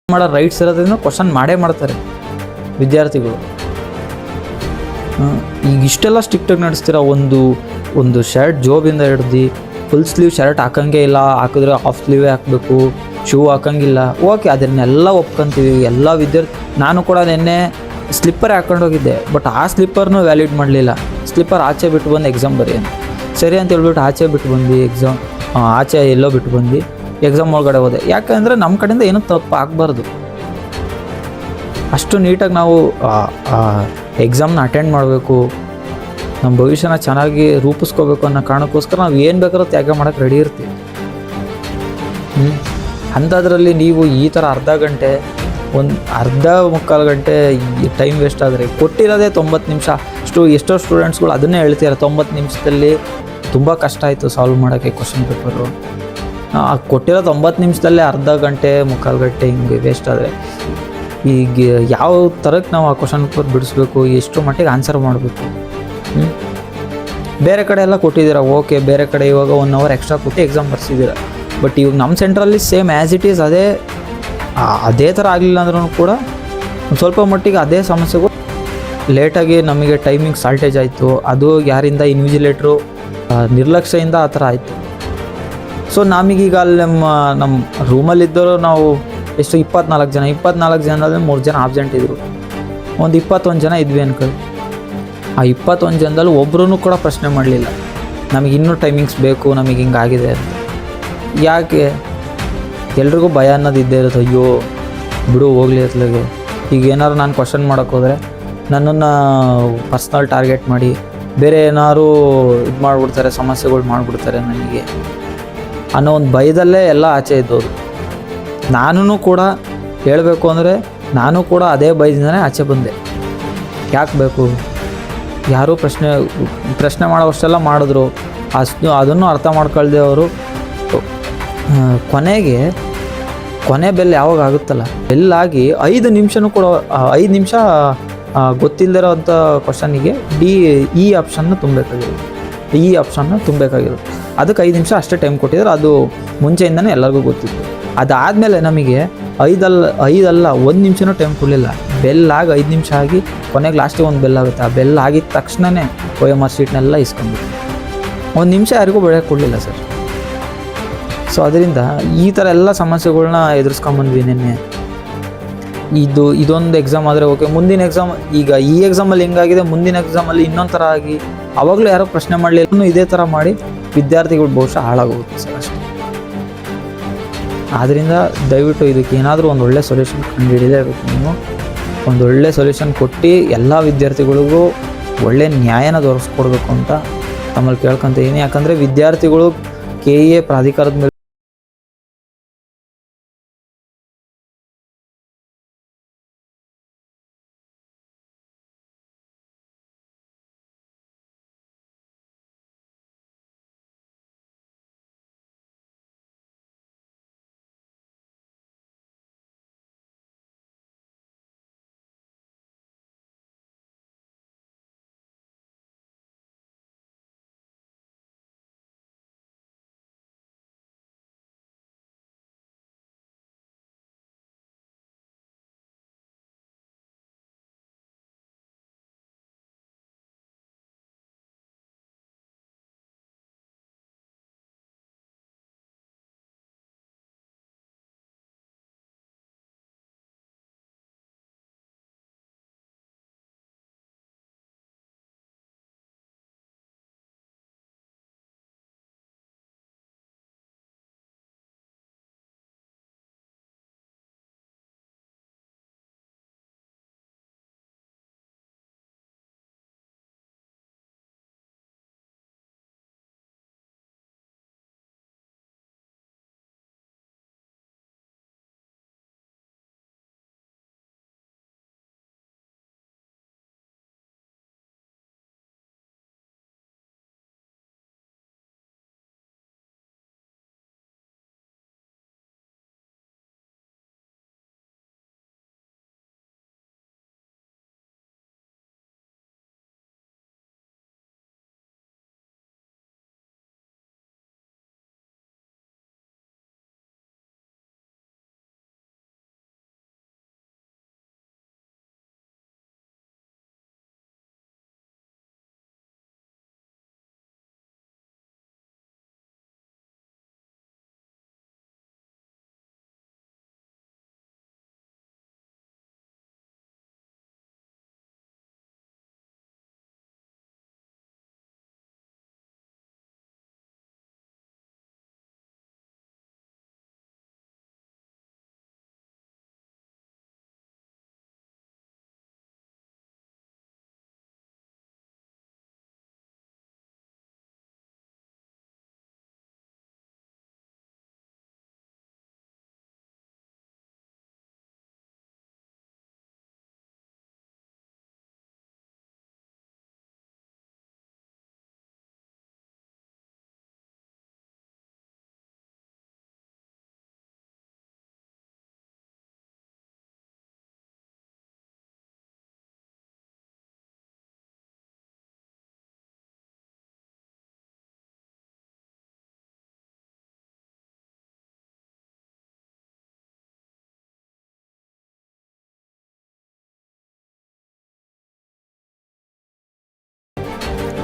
ಮಾಡೋ ರೈಟ್ಸ್ ಇರೋದ್ರಿಂದ ಕ್ವಶನ್ ಮಾಡ್ತಾರೆ ವಿದ್ಯಾರ್ಥಿಗಳು. ಈಗ ಇಷ್ಟೆಲ್ಲ ಸ್ಟ್ರಿಕ್ಟಾಗಿ ನಡೆಸ್ತೀರ. ಒಂದು ಶರ್ಟ್ ಜೋಬಿಂದ ಹಿಡ್ದು ಫುಲ್ ಸ್ಲೀವ್ ಶರ್ಟ್ ಹಾಕೋಂಗೆ ಇಲ್ಲ, ಹಾಕಿದ್ರೆ ಹಾಫ್ ಸ್ಲೀವೇ ಹಾಕಬೇಕು, ಶೂ ಹಾಕೋಂಗಿಲ್ಲ. ಓಕೆ, ಅದನ್ನೆಲ್ಲ ಒಪ್ಕೊಂತೀವಿ ಎಲ್ಲ ವಿದ್ಯಾರ್ಥಿ. ನಾನು ಕೂಡ ನಿನ್ನೆ ಸ್ಲಿಪ್ಪರ್ ಹಾಕ್ಕೊಂಡು ಹೋಗಿದ್ದೆ, ಬಟ್ ಆ ಸ್ಲಿಪ್ಪರ್ನೂ ವ್ಯಾಲಿಡ್ ಮಾಡಲಿಲ್ಲ. ಸ್ಲಿಪ್ಪರ್ ಆಚೆ ಬಿಟ್ಟು ಬಂದು ಎಕ್ಸಾಮ್ ಬರೆಯೋಣ ಸರಿ ಅಂತ ಹೇಳ್ಬಿಟ್ಟು ಆಚೆ ಬಿಟ್ಟು ಬಂದು ಆಚೆ ಎಲ್ಲೋ ಬಿಟ್ಟು ಬಂದು ಎಕ್ಸಾಮ್ ಒಳಗಡೆ ಹೋದೆ. ಯಾಕಂದರೆ ನಮ್ಮ ಕಡೆಯಿಂದ ಏನೂ ತಪ್ಪು ಆಗಬಾರ್ದು. ಅಷ್ಟು ನೀಟಾಗಿ ನಾವು ಎಕ್ಸಾಮ್ನ ಅಟೆಂಡ್ ಮಾಡಬೇಕು, ನಮ್ಮ ಭವಿಷ್ಯನ ಚೆನ್ನಾಗಿ ರೂಪಿಸ್ಕೋಬೇಕು ಅನ್ನೋ ಕಾರಣಕ್ಕೋಸ್ಕರ ನಾವು ಏನು ಬೇಕಾದ್ರೂ ತ್ಯಾಗ ಮಾಡೋಕ್ಕೆ ರೆಡಿ ಇರ್ತೀವಿ. ಅಂಥದ್ರಲ್ಲಿ ನೀವು ಈ ಥರ ಅರ್ಧ ಗಂಟೆ, ಮುಕ್ಕಾಲು ಗಂಟೆ ಟೈಮ್ ವೇಸ್ಟ್ ಆದರೆ, ಕೊಟ್ಟಿರೋದೇ 90 ನಿಮಿಷ. ಎಷ್ಟೋ ಸ್ಟೂಡೆಂಟ್ಸ್ಗಳು ಅದನ್ನೇ ಹೇಳ್ತಾರೆ, 90 ನಿಮಿಷದಲ್ಲಿ ತುಂಬ ಕಷ್ಟ ಆಯಿತು ಸಾಲ್ವ್ ಮಾಡೋಕ್ಕೆ ಕ್ವಶನ್ ಪೇಪರು. ಕೊಟ್ಟಿರೋ 90 ನಿಮಿಷದಲ್ಲೇ ಅರ್ಧ ಗಂಟೆ ಮುಕ್ಕಾಲು ಗಂಟೆ ಹಿಂಗೆ ವೇಸ್ಟ್ ಆದರೆ ಈಗ ಯಾವ ಥರಕ್ಕೆ ನಾವು ಆ ಕ್ವಶನ್ ಪೇಪರ್ ಬಿಡಿಸ್ಬೇಕು, ಎಷ್ಟು ಮಟ್ಟಿಗೆ ಆನ್ಸರ್ ಮಾಡಬೇಕು. ಬೇರೆ ಕಡೆ ಎಲ್ಲ ಕೊಟ್ಟಿದ್ದೀರಾ ಓಕೆ, ಬೇರೆ ಕಡೆ ಇವಾಗ 1 ಅವರ್ ಎಕ್ಸ್ಟ್ರಾ ಕೊಟ್ಟು ಎಕ್ಸಾಮ್ ಬರ್ಸಿದ್ದೀರ. ಬಟ್ ಇವಾಗ ನಮ್ಮ ಸೆಂಟ್ರಲ್ಲಿ ಸೇಮ್ ಆ್ಯಸ್ ಇಟ್ ಈಸ್ ಅದೇ ಥರ ಆಗಲಿಲ್ಲ ಅಂದ್ರೂ ಕೂಡ ಒಂದು ಸ್ವಲ್ಪ ಮಟ್ಟಿಗೆ ಅದೇ ಸಮಸ್ಯೆಗಳು. ಲೇಟಾಗಿ ನಮಗೆ ಟೈಮಿಂಗ್ ಶಾರ್ಟೇಜ್ ಆಯಿತು, ಅದು ಯಾರಿಂದ ಇನ್ವಿಜಿಲೇಟ್ರು ನಿರ್ಲಕ್ಷ್ಯದಿಂದ ಆ ಥರ ಆಯಿತು. ಸೊ ನಮಗೀಗ ಅಲ್ಲಿ ನಮ್ಮ ರೂಮಲ್ಲಿದ್ದರು ನಾವು ಎಷ್ಟು 24 ಜನದಲ್ಲಿ 3 ಜನ ಆಬ್ಸೆಂಟ್ ಇದ್ದರು, ಒಂದು 21 ಜನ ಇದ್ವಿ ಅನ್ಕೊಳ್ಳಿ. ಆ 21 ಜನದಲ್ಲಿ ಒಬ್ಬರೂ ಕೂಡ ಪ್ರಶ್ನೆ ಮಾಡಲಿಲ್ಲ ನಮಗೆ ಇನ್ನೂ ಟೈಮಿಂಗ್ಸ್ ಬೇಕು, ನಮಗೆ ಹಿಂಗಾಗಿದೆ ಅಂತ. ಯಾಕೆ? ಎಲ್ರಿಗೂ ಭಯ ಅನ್ನೋದು ಇದ್ದೇ ಇರುತ್ತೆ, ಅಯ್ಯೋ ಬಿಡು ಹೋಗ್ಲಿ ಅತ್ಲಾಗೆ. ಈಗ ಏನಾದ್ರು ನಾನು ಕ್ವಶನ್ ಮಾಡೋಕ್ಕೆ ಹೋದರೆ ನನ್ನನ್ನು ಪರ್ಸ್ನಲ್ ಟಾರ್ಗೆಟ್ ಮಾಡಿ ಬೇರೆ ಏನಾದ್ರು ಇದು ಮಾಡಿಬಿಡ್ತಾರೆ, ಸಮಸ್ಯೆಗಳು ಮಾಡಿಬಿಡ್ತಾರೆ ನನಗೆ ಅನ್ನೋ ಒಂದು ಭಯದಲ್ಲೇ ಎಲ್ಲ ಆಚೆ ಇದ್ದವರು. ನಾನು ಕೂಡ ಹೇಳಬೇಕು ಅಂದರೆ ನಾನು ಕೂಡ ಅದೇ ಭಯದಿಂದನೇ ಆಚೆ ಬಂದೆ. ಯಾಕೆ ಬೇಕು? ಯಾರೂ ಪ್ರಶ್ನೆ ಮಾಡೋವಷ್ಟೆಲ್ಲ ಮಾಡಿದ್ರು, ಅದನ್ನು ಅರ್ಥ ಮಾಡ್ಕೊಳ್ದೆ ಅವರು ಕೊನೆ ಬೆಲ್ ಯಾವಾಗ ಆಗುತ್ತಲ್ಲ, ಬೆಲ್ಲಾಗಿ 5 ನಿಮಿಷನೂ ಕೂಡ 5 ನಿಮಿಷ ಗೊತ್ತಿಲ್ಲದಿರೋ ಅಂಥ ಕ್ವಶನಿಗೆ ಈ ಆಪ್ಷನ್ನ ತುಂಬಬೇಕಾಗಿರುತ್ತೆ. ಅದಕ್ಕೆ 5 ನಿಮಿಷ ಅಷ್ಟೇ ಟೈಮ್ ಕೊಟ್ಟಿದ್ದಾರೆ, ಅದು ಮುಂಚೆಯಿಂದನೇ ಎಲ್ಲರಿಗೂ ಗೊತ್ತಿತ್ತು. ಅದಾದಮೇಲೆ ನಮಗೆ 1 ನಿಮಿಷನೂ ಟೈಮ್ ಕೊಡಲಿಲ್ಲ. ಬೆಲ್ಲಾಗಿ 5 ನಿಮಿಷ ಆಗಿ ಕೊನೆಗೆ ಲಾಸ್ಟಿಗೆ ಒಂದು ಬೆಲ್ ಆಗುತ್ತೆ. ಆ ಬೆಲ್ ಆಗಿದ ತಕ್ಷಣವೇ OMR ಶೀಟ್ನೆಲ್ಲ ಇಸ್ಕೊಂಡ್ಬಿಟ್ಟು 1 ನಿಮಿಷ ಯಾರಿಗೂ ಬೆಳೆಯೋಕ್ಕೆ ಕೊಡಲಿಲ್ಲ ಸರ್. ಸೊ ಅದರಿಂದ ಈ ಥರ ಎಲ್ಲ ಸಮಸ್ಯೆಗಳ್ನ ಎದುರಿಸ್ಕೊಂಬಂದ್ವಿ ನಿನ್ನೆ. ಇದೊಂದು ಎಕ್ಸಾಮ್ ಆದರೆ ಓಕೆ, ಮುಂದಿನ ಎಕ್ಸಾಮ್ ಈಗ ಈ ಎಕ್ಸಾಮಲ್ಲಿ ಹೆಂಗಾಗಿದೆ, ಮುಂದಿನ ಎಕ್ಸಾಮಲ್ಲಿ ಇನ್ನೊಂದು ಥರ ಆಗಿ ಅವಾಗಲೂ ಯಾರೋ ಪ್ರಶ್ನೆ ಮಾಡಲಿಲ್ಲ, ಇದೇ ಥರ ಮಾಡಿ ವಿದ್ಯಾರ್ಥಿಗಳು ಬಹುಶಃ ಹಾಳಾಗೋಗುತ್ತೆ ಸರ್ ಅಷ್ಟೇ. ಆದ್ದರಿಂದ ದಯವಿಟ್ಟು ಇದಕ್ಕೆ ಏನಾದರೂ ಒಂದು ಒಳ್ಳೆ ಸೊಲ್ಯೂಷನ್ ಕಂಡುಹಿಡಿಯಲೇಬೇಕು. ನೀವು ಒಂದು ಒಳ್ಳೆ ಸೊಲ್ಯೂಷನ್ ಕೊಟ್ಟು ಎಲ್ಲ ವಿದ್ಯಾರ್ಥಿಗಳಿಗೂ ಒಳ್ಳೆ ನ್ಯಾಯನ ದೊರಕಿಸ್ಕೊಡ್ಬೇಕು ಅಂತ ತಮ್ಮಲ್ಲಿ ಕೇಳ್ಕೊತಿದ್ದೀನಿ. ಯಾಕಂದರೆ ವಿದ್ಯಾರ್ಥಿಗಳು KEA ಪ್ರಾಧಿಕಾರದ ಮೇಲೆ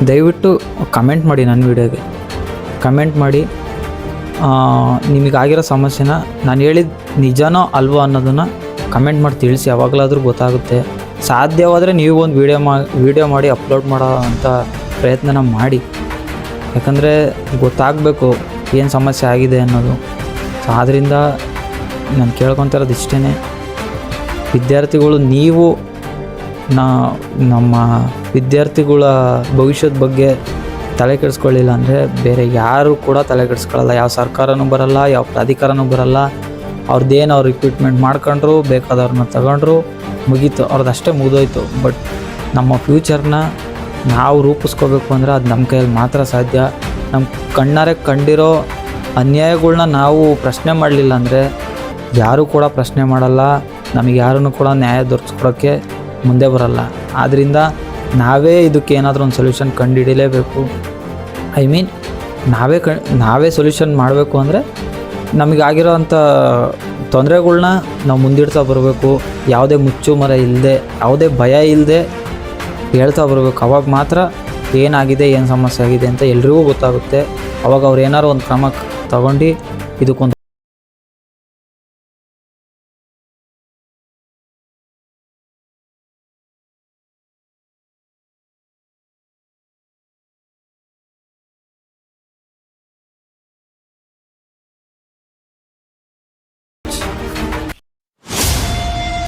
ದಯವಿಟ್ಟು ಕಮೆಂಟ್ ಮಾಡಿ, ನನ್ನ ವಿಡಿಯೋಗೆ ಕಮೆಂಟ್ ಮಾಡಿ ನಿಮಗಾಗಿರೋ ಸಮಸ್ಯೆನ ನಾನು ಹೇಳಿದ ನಿಜನೋ ಅಲ್ವೋ ಅನ್ನೋದನ್ನು ಕಮೆಂಟ್ ಮಾಡಿ ತಿಳಿಸಿ. ಯಾವಾಗಲಾದರೂ ಗೊತ್ತಾಗುತ್ತೆ. ಸಾಧ್ಯವಾದರೆ ನೀವು ಒಂದು ವೀಡಿಯೋ ಮಾಡಿ ಅಪ್ಲೋಡ್ ಮಾಡೋ ಅಂಥ ಪ್ರಯತ್ನನ ಮಾಡಿ. ಯಾಕಂದರೆ ಗೊತ್ತಾಗಬೇಕು ಏನು ಸಮಸ್ಯೆ ಆಗಿದೆ ಅನ್ನೋದು. ಸೊ ಆದ್ದರಿಂದ ನಾನು ಕೇಳ್ಕೊತಿರೋದು ಇಷ್ಟೇ, ವಿದ್ಯಾರ್ಥಿಗಳು ನೀವು ನಮ್ಮ ವಿದ್ಯಾರ್ಥಿಗಳ ಭವಿಷ್ಯದ ಬಗ್ಗೆ ತಲೆ ಕೆಡಿಸ್ಕೊಳ್ಳಿಲ್ಲ ಅಂದರೆ ಬೇರೆ ಯಾರು ಕೂಡ ತಲೆ ಕೆಡಿಸ್ಕೊಳ್ಳಲ್ಲ. ಯಾವ ಸರ್ಕಾರನೂ ಬರಲ್ಲ, ಯಾವ ಪ್ರಾಧಿಕಾರನೂ ಬರಲ್ಲ. ಅವ್ರದ್ದೇನು ಅವ್ರು ರಿಕ್ರೂಟ್ಮೆಂಟ್ ಮಾಡ್ಕೊಂಡ್ರು, ಬೇಕಾದವ್ರನ್ನ ತಗೊಂಡ್ರು, ಮುಗೀತು, ಅವ್ರದ್ದು ಅಷ್ಟೇ ಮುಗಿದೋಯ್ತು. ಬಟ್ ನಮ್ಮ ಫ್ಯೂಚರ್ನ ನಾವು ರೂಪಿಸ್ಕೋಬೇಕು ಅಂದರೆ ಅದು ನಮ್ಮ ಕೈಯಲ್ಲಿ ಮಾತ್ರ ಸಾಧ್ಯ. ನಮ್ಮ ಕಣ್ಣಾರೆ ಕಂಡಿರೋ ಅನ್ಯಾಯಗಳ್ನ ನಾವು ಪ್ರಶ್ನೆ ಮಾಡಲಿಲ್ಲ ಅಂದರೆ ಯಾರೂ ಕೂಡ ಪ್ರಶ್ನೆ ಮಾಡಲ್ಲ. ನಮಗೆ ಯಾರನ್ನು ಕೂಡ ನ್ಯಾಯ ದೊರಕಿಸ್ಕೊಡೋಕ್ಕೆ ಮುಂದೆ ಬರಲ್ಲ. ಆದ್ದರಿಂದ ನಾವೇ ಇದಕ್ಕೆ ಏನಾದರೂ ಒಂದು ಸೊಲ್ಯೂಷನ್ ಕಂಡುಹಿಡಿಯಲೇಬೇಕು. ಐ ಮೀನ್ ನಾವೇ ಸೊಲ್ಯೂಷನ್ ಮಾಡಬೇಕು ಅಂದರೆ ನಮಗಾಗಿರೋ ಅಂಥ ತೊಂದರೆಗಳ್ನ ನಾವು ಮುಂದಿಡ್ತಾ ಬರಬೇಕು. ಯಾವುದೇ ಮುಚ್ಚುಮರ ಇಲ್ಲದೆ, ಯಾವುದೇ ಭಯ ಇಲ್ಲದೆ ಹೇಳ್ತಾ ಬರಬೇಕು. ಅವಾಗ ಮಾತ್ರ ಏನಾಗಿದೆ, ಏನು ಸಮಸ್ಯೆ ಆಗಿದೆ ಅಂತ ಎಲ್ರಿಗೂ ಗೊತ್ತಾಗುತ್ತೆ. ಅವಾಗ ಅವ್ರು ಏನಾರು ಒಂದು ಕ್ರಮ ತಗೊಂಡು ಇದಕ್ಕೊಂದು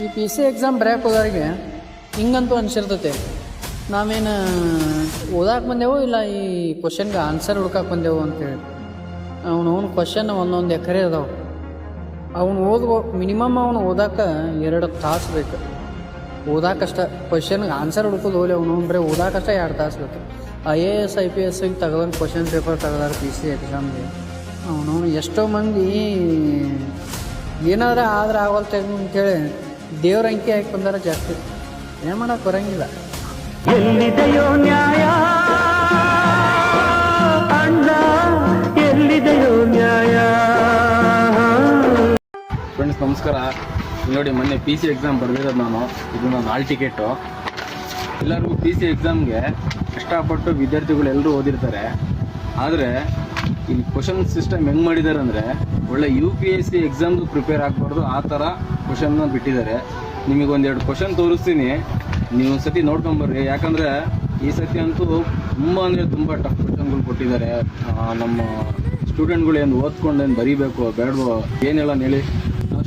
ಈ ಪಿ ಸಿ ಎಕ್ಸಾಮ್ ಬರ್ಯಾಕೆ ಹೋದವ್ರಿಗೆ ಹಿಂಗಂತೂ ಅನ್ಸಿರ್ತೈತೆ, ನಾವೇನು ಓದಾಕೆ ಬಂದೆವು ಇಲ್ಲ ಈ ಕ್ವಶನ್ಗೆ ಆನ್ಸರ್ ಹುಡ್ಕಕ್ಕೆ ಬಂದೆವು ಅಂತೇಳಿ. ಅವನು ಕ್ವಶನ್ ಒಂದೊಂದು ಎಕರೆ ಅದಾವೆ. ಅವನು ಮಿನಿಮಮ್ ಅವನು ಓದಾಕೆ 2 ತಾಸು ಬೇಕು. ಓದಾಕಷ್ಟ ಕ್ವಶನ್ಗೆ ಆನ್ಸರ್ ಹುಡ್ಕೋದು ಹೋಗ್ಲಿ, ಅವನು ಬರೀ ಓದಾಕಷ್ಟ 2 ತಾಸು ಬೇಕು. IAS IPS ತೆಗೆದಂಗೆ ಕ್ವಶನ್ ಪೇಪರ್ ತೆಗೆದಾರೆ ಪಿ ಸಿ ಎಕ್ಸಾಮ್ಗೆ. ಅವನು ಎಷ್ಟೋ ಮಂದಿ ಏನಾದ್ರೆ ಆದ್ರೆ ಆಗಲ್ತೆ ಅಂತೇಳಿ ದೇವ್ರ ಅಂಕಿ ಹಾಕಿ ಬಂದಾರ ಜಾಸ್ತಿ. ಏನು ಮಾಡೋಕೆ ಬರೋಂಗಿಲ್ಲ. ಎಲ್ಲಿದೆಯೋ ನ್ಯಾಯ ಅಣ್ಣ, ಎಲ್ಲಿದೆಯೋ ನ್ಯಾಯ. ಫ್ರೆಂಡ್ಸ್ ನಮಸ್ಕಾರ. ನೋಡಿ, ಮೊನ್ನೆ ಪಿ ಸಿ ಎಕ್ಸಾಮ್ ಬರೆದಿರೋದು ನಾನು. ಇದು ನನ್ನ ಹಾಲ್ ಟಿಕೆಟು. ಎಲ್ಲರಿಗೂ ಪಿ ಸಿ ಎಕ್ಸಾಮ್ಗೆ ಕಷ್ಟಪಟ್ಟು ವಿದ್ಯಾರ್ಥಿಗಳು ಎಲ್ಲರೂ ಓದಿರ್ತಾರೆ. ಆದರೆ ಇಲ್ಲಿ ಕ್ವಶನ್ ಸಿಸ್ಟಮ್ ಹೆಂಗೆ ಮಾಡಿದ್ದಾರೆ ಅಂದರೆ, ಒಳ್ಳೆ UPSC ಎಕ್ಸಾಮ್ದು ಪ್ರಿಪೇರ್ ಆಗಬಾರ್ದು ಆ ಥರ ಕ್ವಶನ್ನ ಬಿಟ್ಟಿದ್ದಾರೆ. ನಿಮಗೆ 1-2 ಕ್ವಶನ್ ತೋರಿಸ್ತೀನಿ, ನೀವು ಒಂದು ಸತಿ ನೋಡ್ಕೊಂಬರ್ರಿ. ಯಾಕಂದರೆ ಈ ಸತಿ ಅಂತೂ ತುಂಬ ಅಂದರೆ ತುಂಬ ಟಫ್ ಕ್ವಶನ್ಗಳು ಕೊಟ್ಟಿದ್ದಾರೆ. ನಮ್ಮ ಸ್ಟೂಡೆಂಟ್ಗಳು ಏನು ಓದ್ಕೊಂಡೇನು ಬರೀಬೇಕು ಬೇಡವೋ ಏನೆಲ್ಲ ಹೇಳಿ,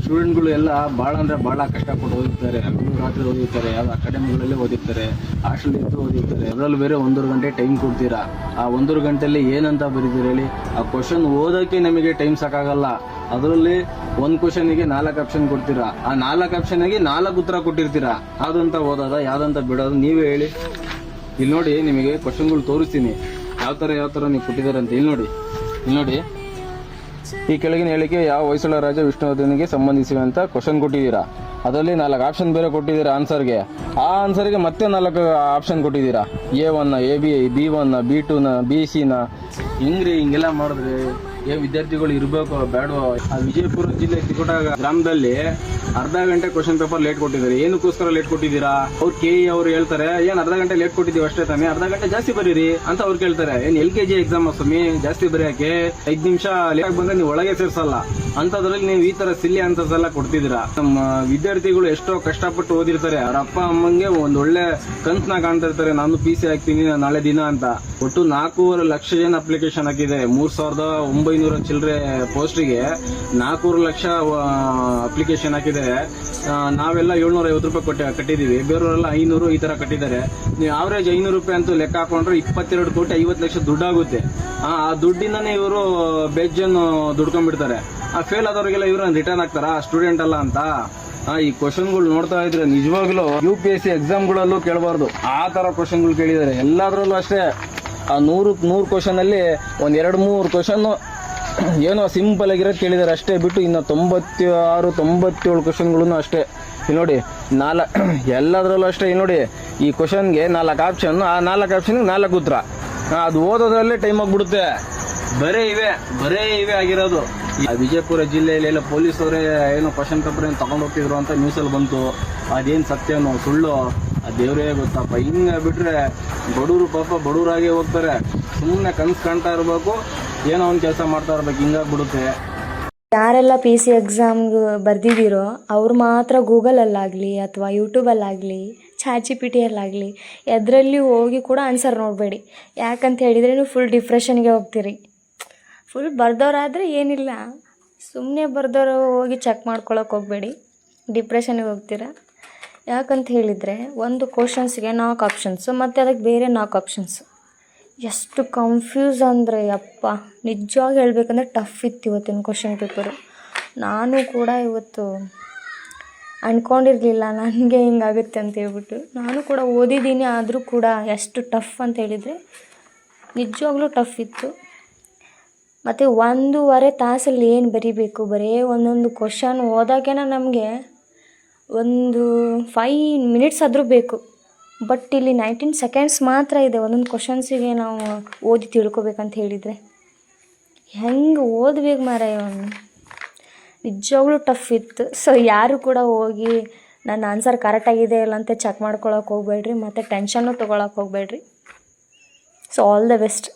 ಸ್ಟೂಡೆಂಟ್ಗಳು ಎಲ್ಲ ಭಾಳ ಅಂದರೆ ಭಾಳ ಕಷ್ಟಪಟ್ಟು ಓದಿರ್ತಾರೆ. ಹಗಲು ರಾತ್ರಿ ಓದಿರ್ತಾರೆ, ಯಾವ ಅಕಾಡೆಮಿಗಳಲ್ಲೇ ಓದಿರ್ತಾರೆ, ಹಾಸ್ಟೆಲ್ ಇದ್ದು ಓದಿರ್ತಾರೆ. ಅದರಲ್ಲೂ ಬೇರೆ 1.5 ಗಂಟೆ ಟೈಮ್ ಕೊಡ್ತೀರಾ. ಆ 1.5 ಗಂಟೆಯಲ್ಲಿ ಏನಂತ ಬರೀತೀರ ಹೇಳಿ? ಆ ಕ್ವಶನ್ ಓದೋಕ್ಕೆ ನಮಗೆ ಟೈಮ್ ಸಾಕಾಗಲ್ಲ. ಅದರಲ್ಲಿ ಒಂದು ಕ್ವಶನಿಗೆ 4 ಆಪ್ಷನ್ ಕೊಡ್ತೀರಾ. ಆ 4 ಆಪ್ಷನ್ಗೆ 4 ಉತ್ತರ ಕೊಟ್ಟಿರ್ತೀರಾ. ಯಾವುದಂತ ಓದೋದ, ಯಾವುದಂತ ಬಿಡೋದು ನೀವೇ ಹೇಳಿ. ಇಲ್ಲಿ ನೋಡಿ, ನಿಮಗೆ ಕ್ವಶನ್ಗಳು ತೋರಿಸ್ತೀನಿ ಯಾವ ಥರ ನೀವು ಕೊಟ್ಟಿದ್ದಾರೆ ಅಂತ. ಇಲ್ಲಿ ನೋಡಿ, ಈ ಕೆಳಗಿನ ಹೇಳಿಕೆ ಯಾವ ಹೊಯ್ಸಳ ರಾಜ ವಿಷ್ಣುವರ್ಧನಿಗೆ ಸಂಬಂಧಿಸಿದಂತ ಕ್ವಶನ್ ಕೊಟ್ಟಿದ್ದೀರಾ. ಅದರಲ್ಲಿ 4 ಆಪ್ಷನ್ ಬೇರೆ ಕೊಟ್ಟಿದ್ದೀರಾ ಆನ್ಸರ್ಗೆ. ಆ ಆನ್ಸರ್ಗೆ ಮತ್ತೆ 4 ಆಪ್ಷನ್ ಕೊಟ್ಟಿದ್ದೀರಾ. A1, AB, B1, B2, BC. ಹಿಂಗೆಲ್ಲ ಮಾಡಿದ್ರೆ ವಿದ್ಯಾರ್ಥಿಗಳು ಇರಬೇಕು ಬೇಡವೋ? ಆ ವಿಜಯಪುರ ಜಿಲ್ಲೆ ತಿಕೋಟ ಗ್ರಾಮದಲ್ಲಿ ಅರ್ಧ ಗಂಟೆ ಕ್ವಶನ್ ಪೇಪರ್ ಲೇಟ್ ಕೊಟ್ಟಿದ್ದಾರೆ. ಏನಕ್ಕೋಸ್ಕರ ಲೇಟ್ ಕೊಟ್ಟಿದ್ದೀರಾ? ಅವ್ರು KE ಅವ್ರು ಹೇಳ್ತಾರೆ, ಏನು ಅರ್ಧ ಗಂಟೆ ಲೇಟ್ ಕೊಟ್ಟಿದ್ದೀವಿ ಅಷ್ಟೇ ತಾನೇ, ಅರ್ಧ ಗಂಟೆ ಜಾಸ್ತಿ ಬರೀರಿ ಅಂತ ಅವ್ರು ಕೇಳ್ತಾರೆ. ಏನು LKG ಎಕ್ಸಾಮ್ ಸ್ವಾಮಿ ಜಾಸ್ತಿ ಬರೆಯೋಕೆ 5 ನಿಮಿಷ ಲೇಟ್ ಬಂದ್ರೆ ನೀವು ಒಳಗೆ ಸೇರ್ಸಲ್ಲ ಅಂತದ್ರಲ್ಲಿ ನೀವು ಈ ತರ ಸಿಲ್ಲಿ ಆನ್ಸರ್ಸ್ ಎಲ್ಲ ಕೊಡ್ತಿದ್ದೀರಾ. ನಮ್ಮ ವಿದ್ಯಾರ್ಥಿಗಳು ಎಷ್ಟೋ ಕಷ್ಟಪಟ್ಟು ಓದಿರ್ತಾರೆ. ಅವ್ರ ಅಪ್ಪ ಅಮ್ಮಂಗೆ ಒಂದ್ ಒಳ್ಳೆ ಕನ್ಸ್ನ ಕಾಣ್ತಾ ಇರ್ತಾರೆ, ನಾನು PC ಹಾಕ್ತೀನಿ ನಾಳೆ ದಿನ ಅಂತ. ಒಟ್ಟು 4.5 ಲಕ್ಷ ಜನ ಅಪ್ಲಿಕೇಶನ್ ಹಾಕಿದೆ. 3,900 ಚಿಲ್ಲರೆ ಪೋಸ್ಟಿಗೆ 4 ಲಕ್ಷ ಅಪ್ಲಿಕೇಶನ್ ಹಾಕಿದೆ. ನಾವೆಲ್ಲ 750 ರೂಪಾಯಿ ಕಟ್ಟಿದೀವಿ, ಬೇರೆಯವರೆಲ್ಲ 500 ಈ ತರ ಕಟ್ಟಿದ್ದಾರೆ. ನೀವು ಆವರೇಜ್ 500 ರೂಪಾಯಿ ಅಂತೂ ಲೆಕ್ಕ ಹಾಕೊಂಡ್ರೆ 22 ಕೋಟಿ 50 ಲಕ್ಷ ದುಡ್ಡಾಗುತ್ತೆ. ಆ ದುಡ್ಡಿಂದಾನೇ ಇವರು ಬೇಜನ್ ದುಡ್ಕೊಂಡ್ಬಿಡ್ತಾರೆ. ಆ ಫೇಲ್ ಆದವ್ರಿಗೆಲ್ಲ ಇವ್ರನ್ನ ರಿಟರ್ನ್ ಆಗ್ತಾರಾ? ಸ್ಟೂಡೆಂಟ್ ಅಲ್ಲ ಅಂತ. ಈ ಕ್ವಶನ್ಗಳು ನೋಡ್ತಾ ಇದ್ರೆ ನಿಜವಾಗ್ಲೂ UPSC ಎಕ್ಸಾಮ್ಗಳಲ್ಲೂ ಕೇಳಬಾರ್ದು ಆ ತರ ಕ್ವಶನ್ಗಳು ಕೇಳಿದ್ದಾರೆ. ಎಲ್ಲಾದ್ರಲ್ಲೂ ಅಷ್ಟೇ. ಆ 100 ಕ್ವಶನ್ ಅಲ್ಲಿ 1-2-3 ಕ್ವಶನ್ ಏನೋ ಸಿಂಪಲ್ ಆಗಿರೋದು ಕೇಳಿದ್ದಾರೆ ಅಷ್ಟೇ, ಬಿಟ್ಟು ಇನ್ನು 96-97 ಕ್ವಶನ್ಗಳನ್ನು ಅಷ್ಟೇ. ಇಲ್ಲಿ ನೋಡಿ, ಎಲ್ಲದರಲ್ಲೂ ಅಷ್ಟೇ. ಇಲ್ಲಿ ನೋಡಿ, ಈ ಕ್ವಶನ್ಗೆ 4 ಆಪ್ಷನ್, ಆ 4 ಆಪ್ಷನ್ಗೆ 4 ಉತ್ತರ. ಅದು ಓದೋದ್ರಲ್ಲೇ ಟೈಮ್ ಆಗಿಬಿಡುತ್ತೆ. ಬರೇ ಇವೆ ಆಗಿರೋದು. ವಿಜಯಪುರ ಜಿಲ್ಲೆಯಲ್ಲಿ ಪೊಲೀಸವರೇ ಏನೋ ಕ್ವಶನ್ ಪೇಪರ್ ಏನು ತಗೊಂಡು ಹೋಗ್ತಿದ್ರು ಅಂತ ನ್ಯೂಸಲ್ಲಿ ಬಂತು. ಅದೇನು ಸತ್ಯನೋ ಸುಳ್ಳು ಅದು ದೇವರೇ ಗೊತ್ತಪ್ಪ. ಹಿಂಗೆ ಬಿಟ್ರೆ ಬಡವರು ಪಾಪ ಬಡವರಾಗೇ ಹೋಗ್ತಾರೆ. ಸುಮ್ಮನೆ ಕನ್ಸು ಕಾಣ್ತಾ ಇರಬೇಕು, ಏನೋ ಒಂದು ಕೆಲಸ ಮಾಡ್ತಾ ಇರ್ಬೇಕು, ಹಿಂಗಾಗ್ಬಿಡುತ್ತೆ. ಯಾರೆಲ್ಲ ಪಿ ಸಿ ಎಕ್ಸಾಮ್ಗೆ ಬರ್ದಿದ್ದೀರೋ ಅವ್ರು ಮಾತ್ರ ಗೂಗಲಲ್ಲಾಗಲಿ ಅಥವಾ ಯೂಟ್ಯೂಬಲ್ಲಾಗಲಿ ChatGPTಯಲ್ಲಾಗಲಿ ಎದರಲ್ಲಿ ಹೋಗಿ ಕೂಡ ಆನ್ಸರ್ ನೋಡಬೇಡಿ. ಯಾಕಂತ ಹೇಳಿದರೆ ನೀವು ಫುಲ್ ಡಿಪ್ರೆಷನ್ಗೆ ಹೋಗ್ತೀರಿ. ಫುಲ್ ಬರ್ದವ್ರಾದರೆ ಏನಿಲ್ಲ, ಸುಮ್ಮನೆ ಬರ್ದವ್ರು ಹೋಗಿ ಚೆಕ್ ಮಾಡ್ಕೊಳಕ್ಕೆ ಹೋಗಬೇಡಿ, ಡಿಪ್ರೆಷನ್ಗೆ ಹೋಗ್ತೀರ. ಯಾಕಂತ ಹೇಳಿದರೆ ಒಂದು ಕ್ವಶನ್ಸ್ಗೆ 4 ಆಪ್ಷನ್ಸು ಮತ್ತು ಅದಕ್ಕೆ ಬೇರೆ 4 ಆಪ್ಷನ್ಸು. ಎಷ್ಟು ಕನ್ಫ್ಯೂಸ್ ಅಂದರೆ ಯಪ್ಪ, ನಿಜವಾಗಿ ಹೇಳಬೇಕಂದ್ರೆ ಟಫ್ ಇತ್ತು ಇವತ್ತಿನ ಕ್ವಶನ್ ಪೇಪರು. ನಾನು ಕೂಡ ಇವತ್ತು ಅಂದ್ಕೊಂಡಿರಲಿಲ್ಲ ನನಗೆ ಹಿಂಗಾಗುತ್ತೆ ಅಂತ ಹೇಳ್ಬಿಟ್ಟು. ನಾನು ಕೂಡ ಓದಿದ್ದೀನಿ, ಆದರೂ ಕೂಡ ಎಷ್ಟು ಟಫ್ ಅಂತ ಹೇಳಿದರೆ ನಿಜವಾಗ್ಲೂ ಟಫ್ ಇತ್ತು. ಮತ್ತು 1.5 ತಾಸಲ್ಲಿ ಏನು ಬರೀಬೇಕು, ಬರೀ ಒಂದೊಂದು ಕ್ವಶನ್ ಓದೋಕೆ ನಮಗೆ ಒಂದು 5 ಮಿನಿಟ್ಸ್ ಆದರೂ ಬೇಕು. ಬಟ್ ಇಲ್ಲಿ 19 ಸೆಕೆಂಡ್ಸ್ ಮಾತ್ರ ಇದೆ ಒಂದೊಂದು ಕ್ವಶನ್ಸಿಗೆ ನಾವು ಓದಿ ತಿಳ್ಕೊಬೇಕಂತ ಹೇಳಿದರೆ. ಹೆಂಗೆ ಓದಬೇಕು ಮಾರಾಯ, ನಿಜವಾಗ್ಲೂ ಟಫ್ ಇತ್ತು. ಸೊ ಯಾರು ಕೂಡ ಹೋಗಿ ನನ್ನ ಆನ್ಸರ್ ಕರೆಕ್ಟಾಗಿದೆ ಇಲ್ಲ ಅಂತ ಚೆಕ್ ಮಾಡ್ಕೊಳಕ್ಕೆ ಹೋಗ್ಬೇಡ್ರಿ, ಮತ್ತು ಟೆನ್ಷನ್ನು ತೊಗೊಳಕ್ಕೆ ಹೋಗ್ಬೇಡ್ರಿ. So all the best.